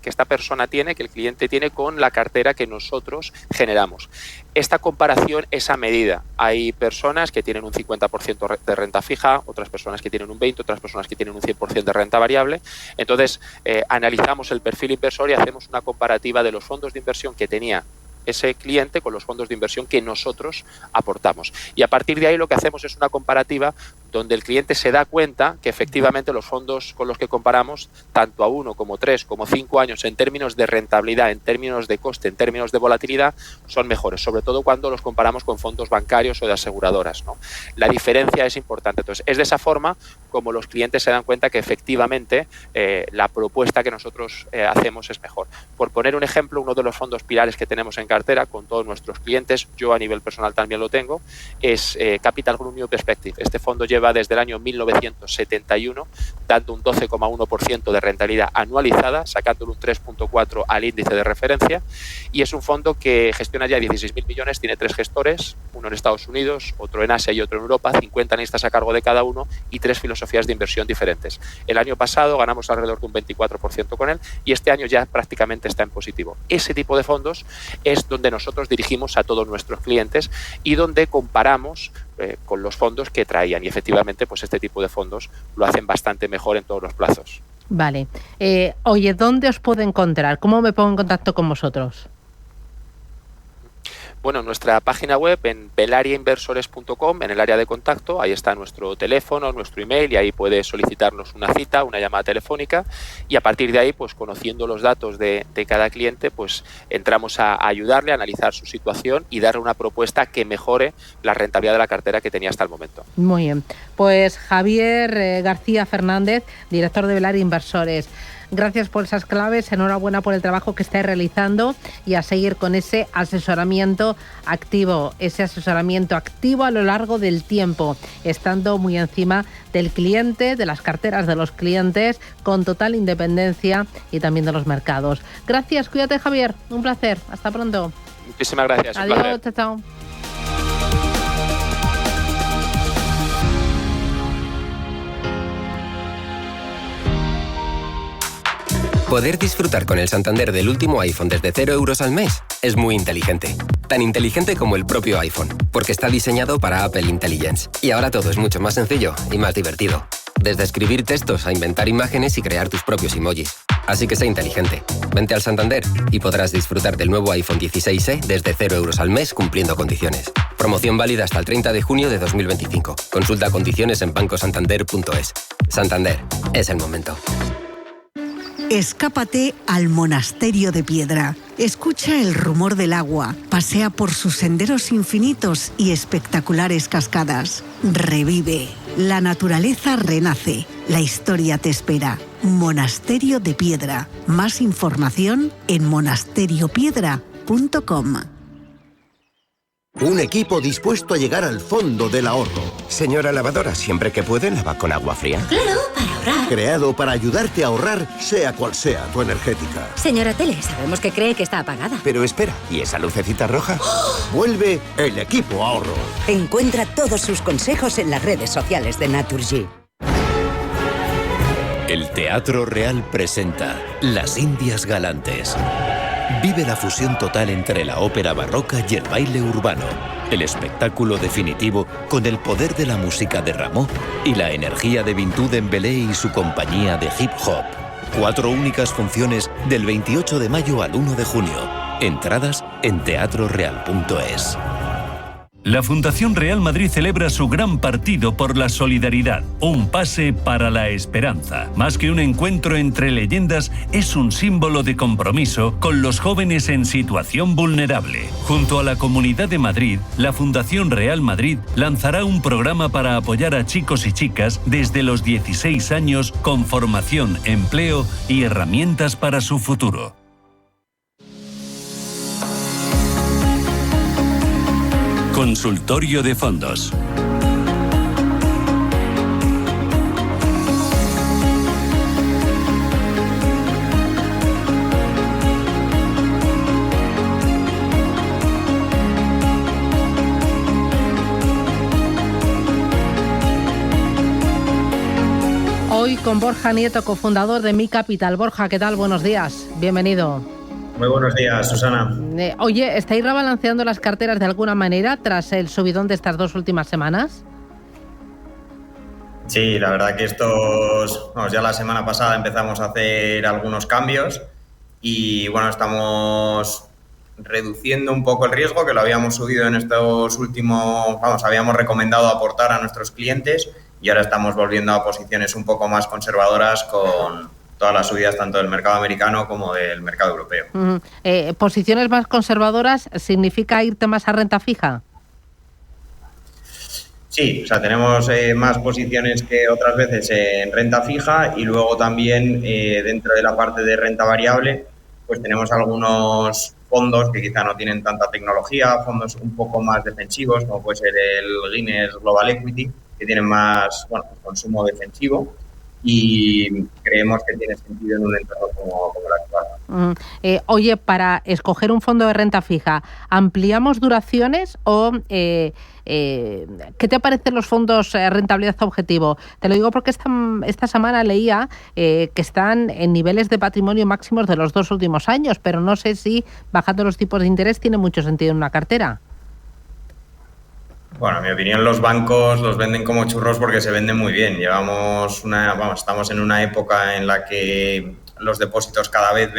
esta persona tiene, que el cliente tiene, con la cartera que nosotros generamos. Esta comparación es a medida. Hay personas que tienen un 50% de renta fija, otras personas que tienen un 20%, otras personas que tienen un 100% de renta variable. Entonces, analizamos el perfil inversor y hacemos una comparativa de los fondos de inversión que tenía ese cliente con los fondos de inversión que nosotros aportamos. Y a partir de ahí lo que hacemos es una comparativa donde el cliente se da cuenta que efectivamente los fondos con los que comparamos, tanto a 1 como 3 como 5 años, en términos de rentabilidad, en términos de coste, en términos de volatilidad, son mejores, sobre todo cuando los comparamos con fondos bancarios o de aseguradoras, ¿no? La diferencia es importante. Entonces, es de esa forma como los clientes se dan cuenta que efectivamente la propuesta que nosotros hacemos es mejor. Por poner un ejemplo, uno de los fondos pilares que tenemos en cartera con todos nuestros clientes, yo a nivel personal también lo tengo, es Capital Group New Perspective. Este fondo lleva desde el año 1971 dando un 12,1% de rentabilidad anualizada, sacándole un 3,4 al índice de referencia, y es un fondo que gestiona ya 16.000 millones, tiene 3 gestores, uno en Estados Unidos, otro en Asia y otro en Europa, 50 analistas a cargo de cada uno y 3 filosofías de inversión diferentes. El año pasado ganamos alrededor de un 24% con él y este año ya prácticamente está en positivo. Ese tipo de fondos es donde nosotros dirigimos a todos nuestros clientes y donde comparamos con los fondos que traían, y efectivamente pues este tipo de fondos lo hacen bastante mejor en todos los plazos. Vale. Oye, ¿dónde os puedo encontrar? ¿Cómo me pongo en contacto con vosotros? Bueno, nuestra página web en belariainversores.com, en el área de contacto, ahí está nuestro teléfono, nuestro email, y ahí puede solicitarnos una cita, una llamada telefónica, y a partir de ahí, pues conociendo los datos de cada cliente, pues entramos a ayudarle a analizar su situación y darle una propuesta que mejore la rentabilidad de la cartera que tenía hasta el momento. Muy bien. Pues Javier García Fernández, director de Belaria Inversores. Gracias por esas claves, enhorabuena por el trabajo que estáis realizando y a seguir con ese asesoramiento activo a lo largo del tiempo, estando muy encima del cliente, de las carteras de los clientes, con total independencia y también de los mercados. Gracias, cuídate Javier, un placer, hasta pronto. Muchísimas gracias. Adiós, chao, chao. Poder disfrutar con el Santander del último iPhone desde 0 euros al mes es muy inteligente. Tan inteligente como el propio iPhone, porque está diseñado para Apple Intelligence. Y ahora todo es mucho más sencillo y más divertido. Desde escribir textos a inventar imágenes y crear tus propios emojis. Así que sé inteligente. Vente al Santander y podrás disfrutar del nuevo iPhone 16e desde 0 euros al mes cumpliendo condiciones. Promoción válida hasta el 30 de junio de 2025. Consulta condiciones en bancosantander.es. Santander, es el momento. Escápate al Monasterio de Piedra. Escucha el rumor del agua. Pasea por sus senderos infinitos y espectaculares cascadas. Revive. La naturaleza renace. La historia te espera. Monasterio de Piedra. Más información en monasteriopiedra.com. Un equipo dispuesto a llegar al fondo del ahorro. Señora lavadora, siempre que puede, lava con agua fría. Claro, para ahorrar. Creado para ayudarte a ahorrar, sea cual sea tu energética. Señora Tele, sabemos que cree que está apagada. Pero espera, ¿y esa lucecita roja? Vuelve el equipo ahorro. Encuentra todos sus consejos en las redes sociales de Naturgy. El Teatro Real presenta Las Indias Galantes. Vive la fusión total entre la ópera barroca y el baile urbano. El espectáculo definitivo con el poder de la música de Rameau y la energía de Bintou Dembélé y su compañía de hip hop. 4 únicas funciones del 28 de mayo al 1 de junio. Entradas en teatroreal.es. La Fundación Real Madrid celebra su gran partido por la solidaridad, un pase para la esperanza. Más que un encuentro entre leyendas, es un símbolo de compromiso con los jóvenes en situación vulnerable. Junto a la Comunidad de Madrid, la Fundación Real Madrid lanzará un programa para apoyar a chicos y chicas desde los 16 años con formación, empleo y herramientas para su futuro. Consultorio de fondos. Hoy con Borja Nieto, cofundador de Mi Capital. Borja, ¿qué tal? Buenos días. Bienvenido. Muy buenos días, Susana. Oye, ¿estáis rebalanceando las carteras de alguna manera tras el subidón de estas 2 últimas semanas? Sí, la verdad que ya la semana pasada empezamos a hacer algunos cambios y bueno, estamos reduciendo un poco el riesgo, que lo habíamos subido en estos últimos, habíamos recomendado aportar a nuestros clientes y ahora estamos volviendo a posiciones un poco más conservadoras con todas las subidas tanto del mercado americano como del mercado europeo. ¿Posiciones más conservadoras significa irte más a renta fija? Sí, o sea, tenemos más posiciones que otras veces en renta fija y luego también dentro de la parte de renta variable, pues tenemos algunos fondos que quizá no tienen tanta tecnología, fondos un poco más defensivos, como puede ser el Guinness Global Equity, que tienen más consumo defensivo y creemos que tiene sentido en un entorno como el actual. Oye, para escoger un fondo de renta fija, ¿ampliamos duraciones o qué te parecen los fondos rentabilidad objetivo? Te lo digo porque esta semana leía que están en niveles de patrimonio máximos de los 2 últimos años, pero no sé si bajando los tipos de interés tiene mucho sentido en una cartera. Bueno, en mi opinión los bancos los venden como churros porque se venden muy bien. Estamos en una época en la que los depósitos cada vez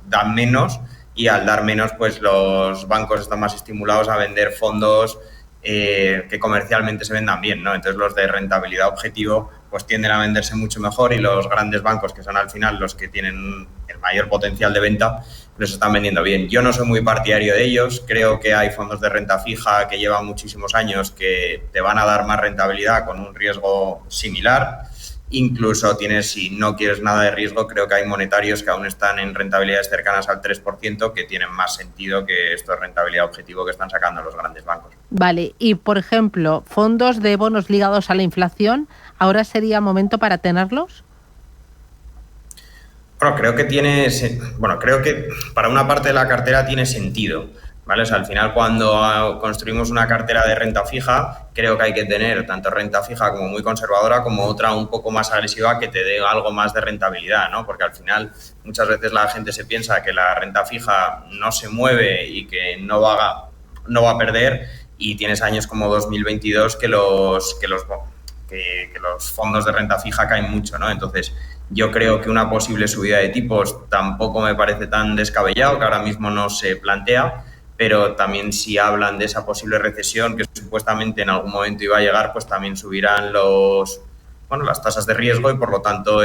dan menos y al dar menos pues los bancos están más estimulados a vender fondos que comercialmente se vendan bien, ¿no? Entonces los de rentabilidad objetivo pues tienden a venderse mucho mejor y los grandes bancos, que son al final los que tienen el mayor potencial de venta, los están vendiendo bien. Yo no soy muy partidario de ellos, creo que hay fondos de renta fija que llevan muchísimos años que te van a dar más rentabilidad con un riesgo similar. Incluso si no quieres nada de riesgo, creo que hay monetarios que aún están en rentabilidades cercanas al 3% que tienen más sentido que esto es rentabilidad objetivo que están sacando los grandes bancos. Vale, y por ejemplo, fondos de bonos ligados a la inflación, ¿ahora sería momento para tenerlos? Bueno, creo que para una parte de la cartera tiene sentido, ¿vale? O sea, al final cuando construimos una cartera de renta fija, creo que hay que tener tanto renta fija como muy conservadora como otra un poco más agresiva que te dé algo más de rentabilidad, ¿no? Porque al final muchas veces la gente se piensa que la renta fija no se mueve y que no va a perder y tienes años como 2022 que los fondos de renta fija caen mucho, ¿no? Entonces yo creo que una posible subida de tipos tampoco me parece tan descabellado, que ahora mismo no se plantea, pero también si hablan de esa posible recesión que supuestamente en algún momento iba a llegar, pues también subirán las tasas de riesgo y por lo tanto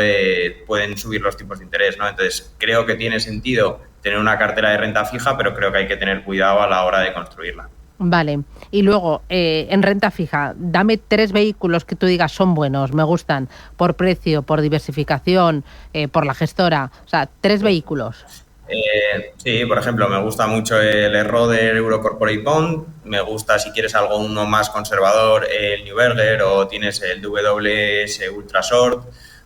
pueden subir los tipos de interés, ¿no? Entonces creo que tiene sentido tener una cartera de renta fija, pero creo que hay que tener cuidado a la hora de construirla. Vale, y luego en renta fija, dame 3 vehículos que tú digas son buenos, me gustan, por precio, por diversificación, por la gestora, o sea, 3 vehículos. Sí, por ejemplo, me gusta mucho el Roder Euro Corporate Bond, me gusta si quieres uno más conservador el Neuberger o tienes el WS Ultra Short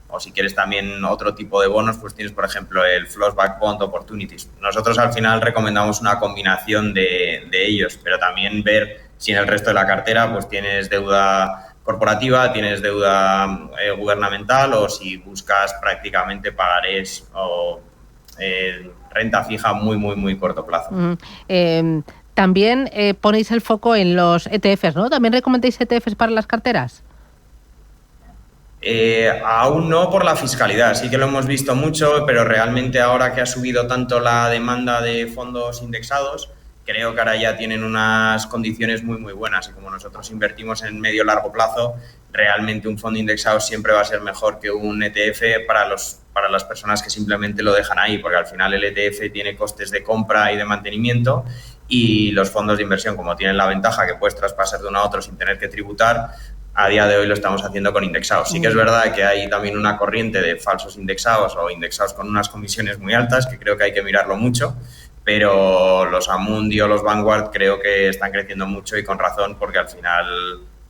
o si quieres también otro tipo de bonos, pues tienes por ejemplo el Flossback Bond Opportunities. Nosotros al final recomendamos una combinación de ellos, pero también ver si en el resto de la cartera pues tienes deuda corporativa, tienes deuda gubernamental o si buscas prácticamente pagarés o renta fija muy, muy, muy corto plazo. También ponéis el foco en los ETFs, ¿no? ¿También recomendáis ETFs para las carteras? Aún no por la fiscalidad, sí que lo hemos visto mucho, pero realmente ahora que ha subido tanto la demanda de fondos indexados, creo que ahora ya tienen unas condiciones muy, muy buenas y como nosotros invertimos en medio largo plazo, realmente un fondo indexado siempre va a ser mejor que un ETF para las personas que simplemente lo dejan ahí, porque al final el ETF tiene costes de compra y de mantenimiento y los fondos de inversión, como tienen la ventaja que puedes traspasar de uno a otro sin tener que tributar, a día de hoy lo estamos haciendo con indexados. Sí que es verdad que hay también una corriente de falsos indexados o indexados con unas comisiones muy altas, que creo que hay que mirarlo mucho, pero los Amundi o los Vanguard creo que están creciendo mucho y con razón, porque al final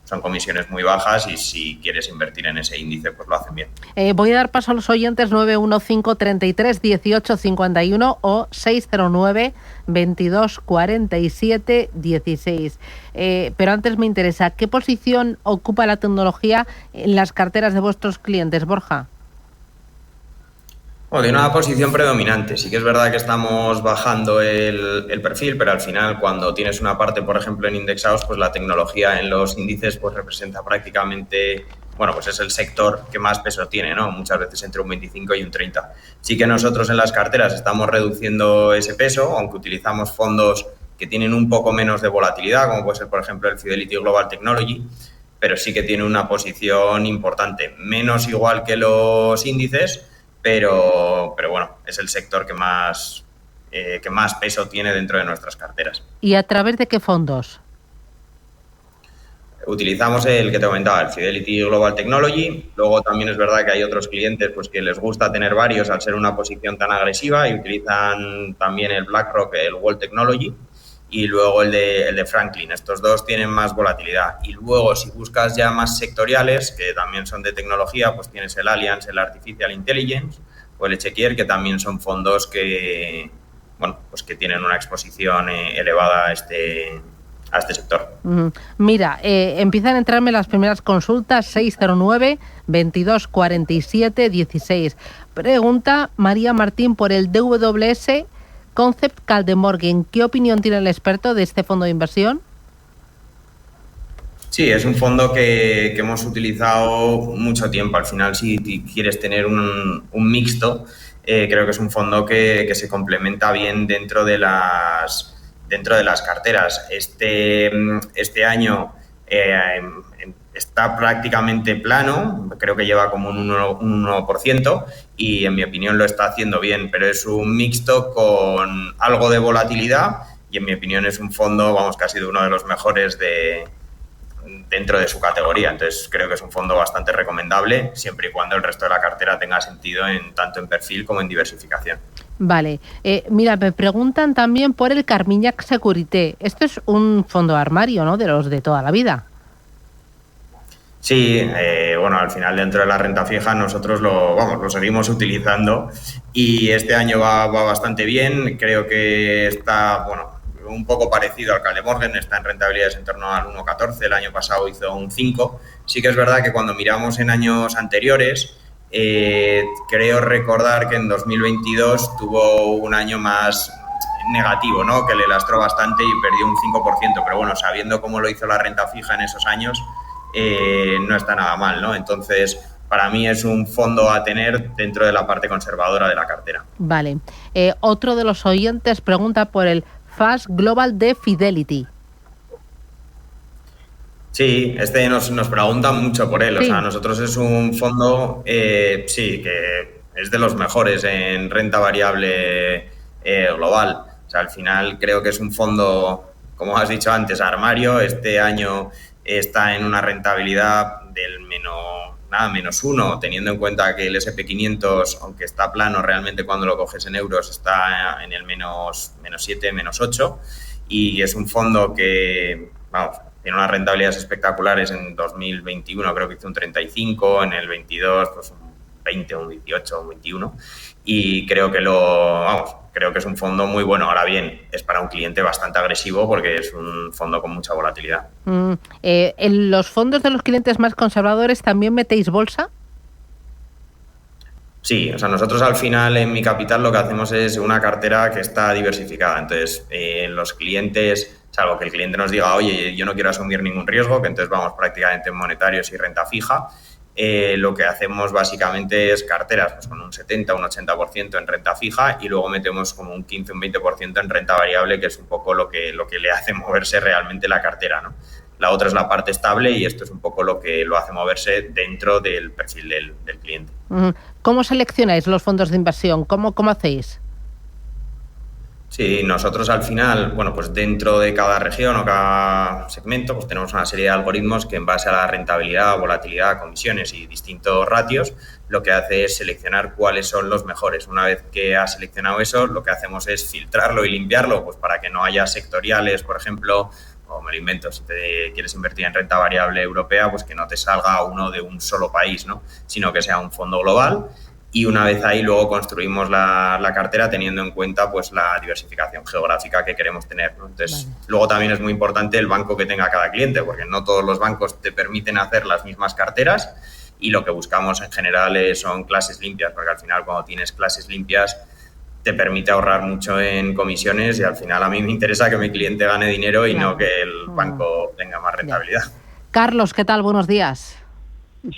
son comisiones muy bajas y si quieres invertir en ese índice, pues lo hacen bien. Voy a dar paso a los oyentes 915 33 18 51 o 609 22 47 16. Pero antes me interesa, ¿qué posición ocupa la tecnología en las carteras de vuestros clientes, Borja? Bueno, tiene una posición predominante. Sí que es verdad que estamos bajando el perfil, pero al final cuando tienes una parte, por ejemplo, en indexados, pues la tecnología en los índices pues representa prácticamente, pues es el sector que más peso tiene, ¿no? Muchas veces entre un 25 y un 30. Sí que nosotros en las carteras estamos reduciendo ese peso, aunque utilizamos fondos que tienen un poco menos de volatilidad, como puede ser, por ejemplo, el Fidelity Global Technology, pero sí que tiene una posición importante. Menos igual que los índices, pero bueno, es el sector que más peso tiene dentro de nuestras carteras. ¿Y a través de qué fondos? Utilizamos el que te comentaba, el Fidelity Global Technology. Luego también es verdad que hay otros clientes pues que les gusta tener varios al ser una posición tan agresiva y utilizan también el BlackRock, el World Technology, y luego el de Franklin. Estos dos tienen más volatilidad. Y luego, si buscas ya más sectoriales, que también son de tecnología, pues tienes el Allianz, el Artificial Intelligence o el Echequier, que también son fondos que, bueno, pues que tienen una exposición elevada a este sector. Mira, empiezan a entrarme las primeras consultas. 609 22 47 16. Pregunta María Martín por el DWS Concept Kaldemorgen. ¿Qué opinión tiene el experto de este fondo de inversión? Sí, es un fondo que hemos utilizado mucho tiempo. Al final, si quieres tener un mixto, creo que es un fondo que se complementa bien dentro de las carteras. Este año está prácticamente plano, creo que lleva como un 1%, y en mi opinión lo está haciendo bien, pero es un mixto con algo de volatilidad y en mi opinión es un fondo, vamos, que ha sido uno de los mejores dentro de su categoría. Entonces creo que es un fondo bastante recomendable siempre y cuando el resto de la cartera tenga sentido tanto en perfil como en diversificación. Vale. Mira, me preguntan también por el Carmignac Securité. Esto es un fondo armario, ¿no?, de los de toda la vida. Sí, bueno, al final dentro de la renta fija nosotros lo seguimos utilizando y este año va bastante bien. Creo que está, bueno, un poco parecido al Kaldemorgen, está en rentabilidades en torno al 1,14, el año pasado hizo un 5. Sí que es verdad que cuando miramos en años anteriores, creo recordar que en 2022 tuvo un año más negativo, ¿no?, que le lastró bastante y perdió un 5%, pero bueno, sabiendo cómo lo hizo la renta fija en esos años, no está nada mal, ¿no? Entonces, para mí es un fondo a tener dentro de la parte conservadora de la cartera. Vale. Otro de los oyentes pregunta por el Fast Global de Fidelity. Sí, nos preguntan mucho por él. Sí. O sea, nosotros es un fondo, sí, que es de los mejores en renta variable global. O sea, al final creo que es un fondo, como has dicho antes, armario. Este año está en una rentabilidad del -1, teniendo en cuenta que el S&P 500, aunque está plano, realmente cuando lo coges en euros está en el -7, -8, y es un fondo que, vamos, tiene unas rentabilidades espectaculares. En 2021 creo que hizo un 35, en el 22 pues un 20, un 18, un 21, y creo que creo que es un fondo muy bueno. Ahora bien, es para un cliente bastante agresivo porque es un fondo con mucha volatilidad. ¿En los fondos de los clientes más conservadores también metéis bolsa? Sí, o sea, nosotros al final en Mi Capital lo que hacemos es una cartera que está diversificada. Entonces, los clientes, salvo que el cliente nos diga, oye, yo no quiero asumir ningún riesgo, que entonces vamos prácticamente en monetarios y renta fija, lo que hacemos básicamente es carteras pues con un 70, un 80% en renta fija y luego metemos como un 15, un 20% en renta variable, que es un poco lo que le hace moverse realmente la cartera, ¿no? La otra es la parte estable y esto es un poco lo que lo hace moverse dentro del perfil del cliente. ¿Cómo seleccionáis los fondos de inversión? ¿Cómo hacéis? Sí, nosotros al final, bueno, pues dentro de cada región o cada segmento, pues tenemos una serie de algoritmos que en base a la rentabilidad, volatilidad, comisiones y distintos ratios, lo que hace es seleccionar cuáles son los mejores. Una vez que has seleccionado eso, lo que hacemos es filtrarlo y limpiarlo, pues para que no haya sectoriales, por ejemplo, o me lo invento, si te quieres invertir en renta variable europea, pues que no te salga uno de un solo país, ¿no?, sino que sea un fondo global. Y una vez ahí luego construimos la cartera teniendo en cuenta pues la diversificación geográfica que queremos tener, ¿no? Entonces, luego también es muy importante el banco que tenga cada cliente, porque no todos los bancos te permiten hacer las mismas carteras y lo que buscamos en general son clases limpias, porque al final cuando tienes clases limpias te permite ahorrar mucho en comisiones y al final a mí me interesa que mi cliente gane dinero y no que el banco tenga más rentabilidad. Carlos, ¿qué tal? Buenos días.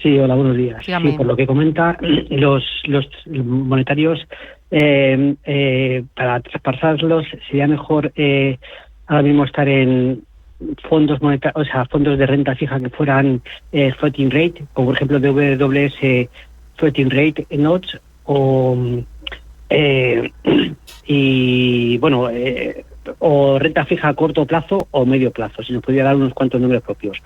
Sí, hola, buenos días. Dígame. Sí, por lo que comenta, los monetarios, para traspasarlos sería mejor ahora mismo estar en fondos monetarios, o sea, fondos de renta fija que fueran floating rate, como por ejemplo DWS floating rate notes o renta fija a corto plazo o medio plazo, si nos pudiera dar unos cuantos nombres propios.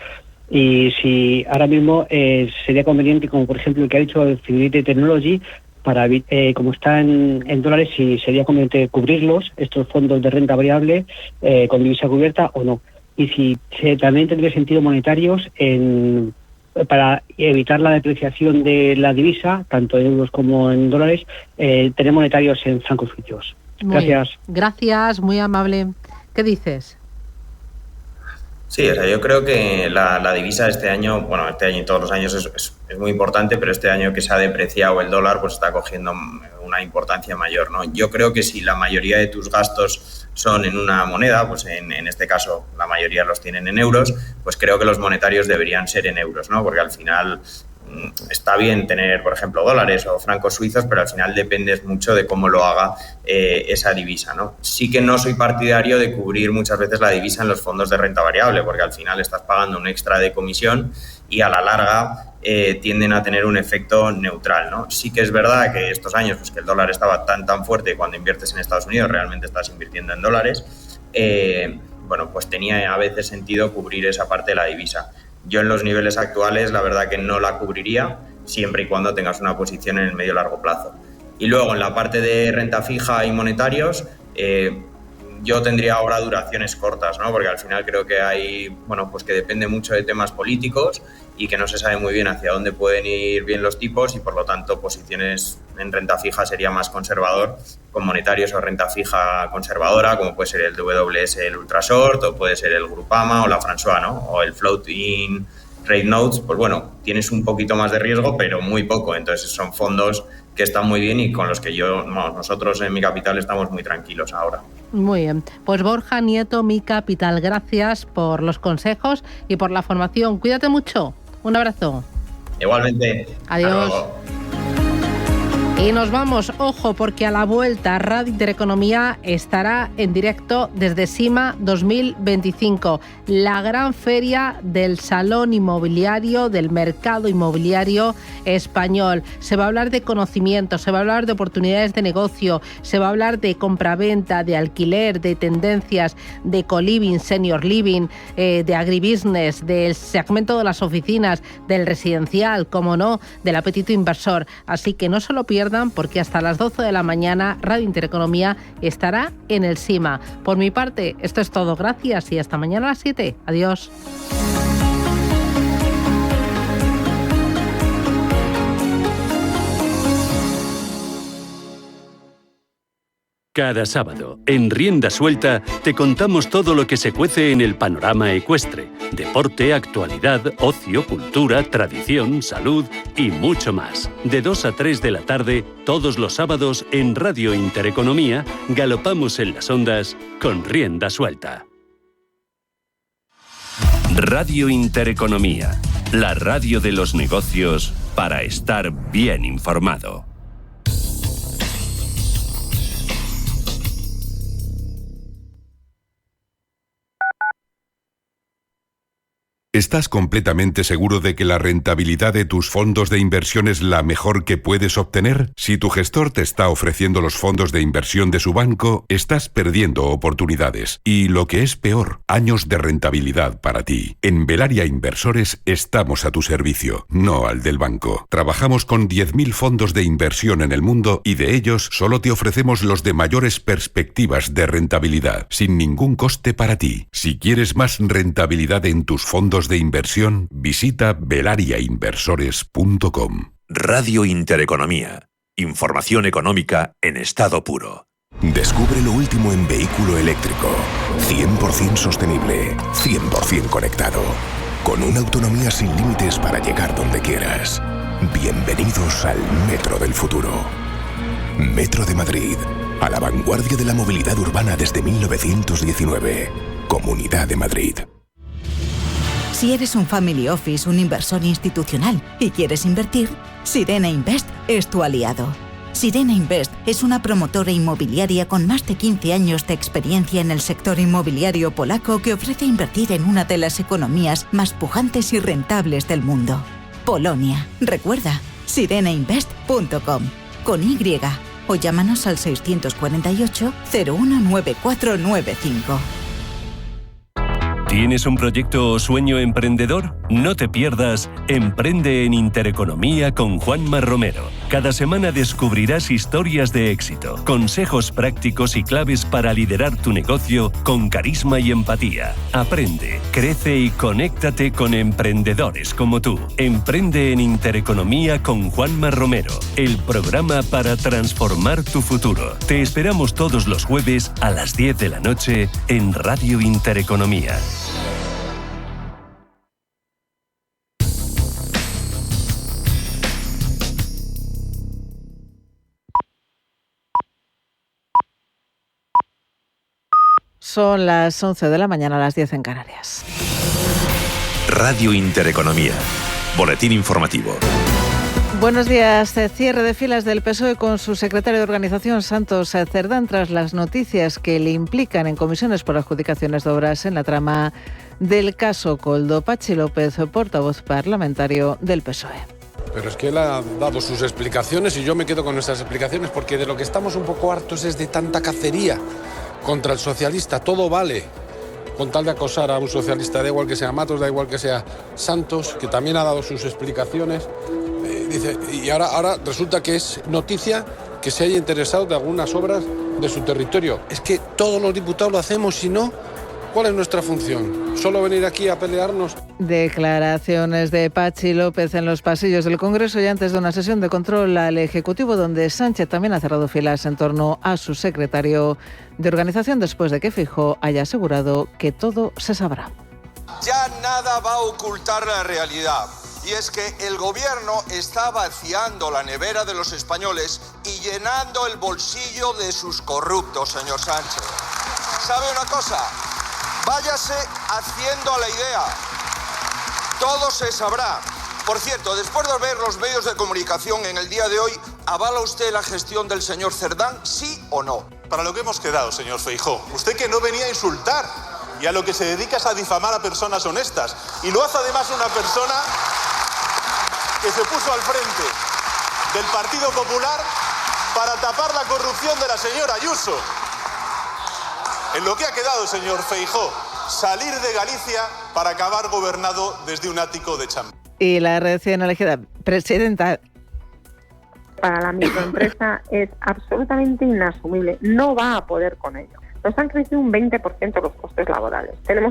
Y si ahora mismo sería conveniente, como por ejemplo el que ha dicho el Fidelity Technology, para como están en dólares, si sería conveniente cubrirlos, estos fondos de renta variable, con divisa cubierta o no. Y si también tendría sentido monetarios para evitar la depreciación de la divisa, tanto en euros como en dólares, tener monetarios en francos suizos. Gracias. Gracias, muy amable. ¿Qué dices? Sí, o sea, yo creo que la divisa este año y todos los años es muy importante, pero este año que se ha depreciado el dólar, pues está cogiendo una importancia mayor, ¿no? Yo creo que si la mayoría de tus gastos son en una moneda, pues en este caso la mayoría los tienen en euros, pues creo que los monetarios deberían ser en euros, ¿no? Porque al final está bien tener, por ejemplo, dólares o francos suizos, pero al final dependes mucho de cómo lo haga esa divisa, ¿no? Sí que no soy partidario de cubrir muchas veces la divisa en los fondos de renta variable, porque al final estás pagando un extra de comisión y a la larga tienden a tener un efecto neutral, ¿no? Sí que es verdad que estos años, pues que el dólar estaba tan fuerte, cuando inviertes en Estados Unidos realmente estás invirtiendo en dólares, pues tenía a veces sentido cubrir esa parte de la divisa. Yo en los niveles actuales la verdad que no la cubriría, siempre y cuando tengas una posición en el medio largo plazo. Y luego en la parte de renta fija y monetarios, yo tendría ahora duraciones cortas, ¿no? Porque al final creo que hay, pues que depende mucho de temas políticos y que no se sabe muy bien hacia dónde pueden ir bien los tipos, y por lo tanto posiciones en renta fija sería más conservador, con monetarios o renta fija conservadora, como puede ser el WS, el Ultra Short, o puede ser el Groupama o la François, ¿no? O el Floating Rate Notes, pues bueno, tienes un poquito más de riesgo, pero muy poco. Entonces son fondos que están muy bien y con los que nosotros en Mi Capital estamos muy tranquilos ahora. Muy bien. Pues Borja Nieto, Mi Capital, gracias por los consejos y por la formación. Cuídate mucho. Un abrazo. Igualmente. Adiós. Y nos vamos, ojo, porque a la vuelta Radio Intereconomía estará en directo desde SIMA 2025, la gran feria del salón inmobiliario, del mercado inmobiliario español. Se va a hablar de conocimiento, se va a hablar de oportunidades de negocio, se va a hablar de compraventa, de alquiler, de tendencias, de co-living, senior living, de agribusiness, del segmento de las oficinas, del residencial, como no, del apetito inversor. Así que no se lo pierdan, porque hasta las 12 de la mañana Radio Intereconomía estará en el SIMA. Por mi parte, esto es todo. Gracias y hasta mañana a las 7. Adiós. Cada sábado, en Rienda Suelta, te contamos todo lo que se cuece en el panorama ecuestre. Deporte, actualidad, ocio, cultura, tradición, salud y mucho más. De 2 a 3 de la tarde, todos los sábados, en Radio Intereconomía, galopamos en las ondas con Rienda Suelta. Radio Intereconomía, la radio de los negocios para estar bien informado. ¿Estás completamente seguro de que la rentabilidad de tus fondos de inversión es la mejor que puedes obtener? Si tu gestor te está ofreciendo los fondos de inversión de su banco, estás perdiendo oportunidades. Y lo que es peor, años de rentabilidad para ti. En Velaria Inversores estamos a tu servicio, no al del banco. Trabajamos con 10.000 fondos de inversión en el mundo y de ellos solo te ofrecemos los de mayores perspectivas de rentabilidad, sin ningún coste para ti. Si quieres más rentabilidad en tus fondos de inversión, visita velariainversores.com. Radio Intereconomía. Información económica en estado puro. Descubre lo último en vehículo eléctrico. 100% sostenible, 100% conectado. Con una autonomía sin límites para llegar donde quieras. Bienvenidos al Metro del futuro. Metro de Madrid. A la vanguardia de la movilidad urbana desde 1919. Comunidad de Madrid. Si eres un family office, un inversor institucional y quieres invertir, Sirena Invest es tu aliado. Sirena Invest es una promotora inmobiliaria con más de 15 años de experiencia en el sector inmobiliario polaco que ofrece invertir en una de las economías más pujantes y rentables del mundo. Polonia. Recuerda, sirenainvest.com. Con Y. O llámanos al 648 019495. ¿Tienes un proyecto o sueño emprendedor? No te pierdas Emprende en Intereconomía con Juanma Romero. Cada semana descubrirás historias de éxito, consejos prácticos y claves para liderar tu negocio con carisma y empatía. Aprende, crece y conéctate con emprendedores como tú. Emprende en Intereconomía con Juanma Romero, el programa para transformar tu futuro. Te esperamos todos los jueves a las 10 de la noche en Radio Intereconomía. Son las 11 de la mañana, a las 10 en Canarias. Radio Intereconomía. Boletín informativo. Buenos días. Cierre de filas del PSOE con su secretario de organización, Santos Cerdán, tras las noticias que le implican en comisiones por adjudicaciones de obras en la trama del caso Koldo. Patxi López, portavoz parlamentario del PSOE. Pero es que él ha dado sus explicaciones y yo me quedo con nuestras explicaciones, porque de lo que estamos un poco hartos es de tanta cacería contra el socialista. Todo vale con tal de acosar a un socialista, da igual que sea Matos, da igual que sea Santos, que también ha dado sus explicaciones. Dice, y ahora resulta que es noticia que se haya interesado de algunas obras de su territorio. Es que todos los diputados lo hacemos, si no, ¿cuál es nuestra función? ¿Solo venir aquí a pelearnos? Declaraciones de Patxi López en los pasillos del Congreso y antes de una sesión de control al Ejecutivo, donde Sánchez también ha cerrado filas en torno a su secretario de organización después de que Feijóo haya asegurado que todo se sabrá. Ya nada va a ocultar la realidad. Y es que el gobierno está vaciando la nevera de los españoles y llenando el bolsillo de sus corruptos, señor Sánchez. ¿Sabe una cosa? Váyase haciendo a la idea. Todo se sabrá. Por cierto, después de ver los medios de comunicación en el día de hoy, ¿avala usted la gestión del señor Cerdán, sí o no? Para lo que hemos quedado, señor Feijóo. Usted que no venía a insultar y a lo que se dedica es a difamar a personas honestas. Y lo hace además una persona que se puso al frente del Partido Popular para tapar la corrupción de la señora Ayuso. En lo que ha quedado, señor Feijóo, salir de Galicia para acabar gobernado desde un ático de Champ. Y la recién elegida presidenta. Para la microempresa es absolutamente inasumible, no va a poder con ello. Nos han crecido un 20% los costes laborales. Tenemos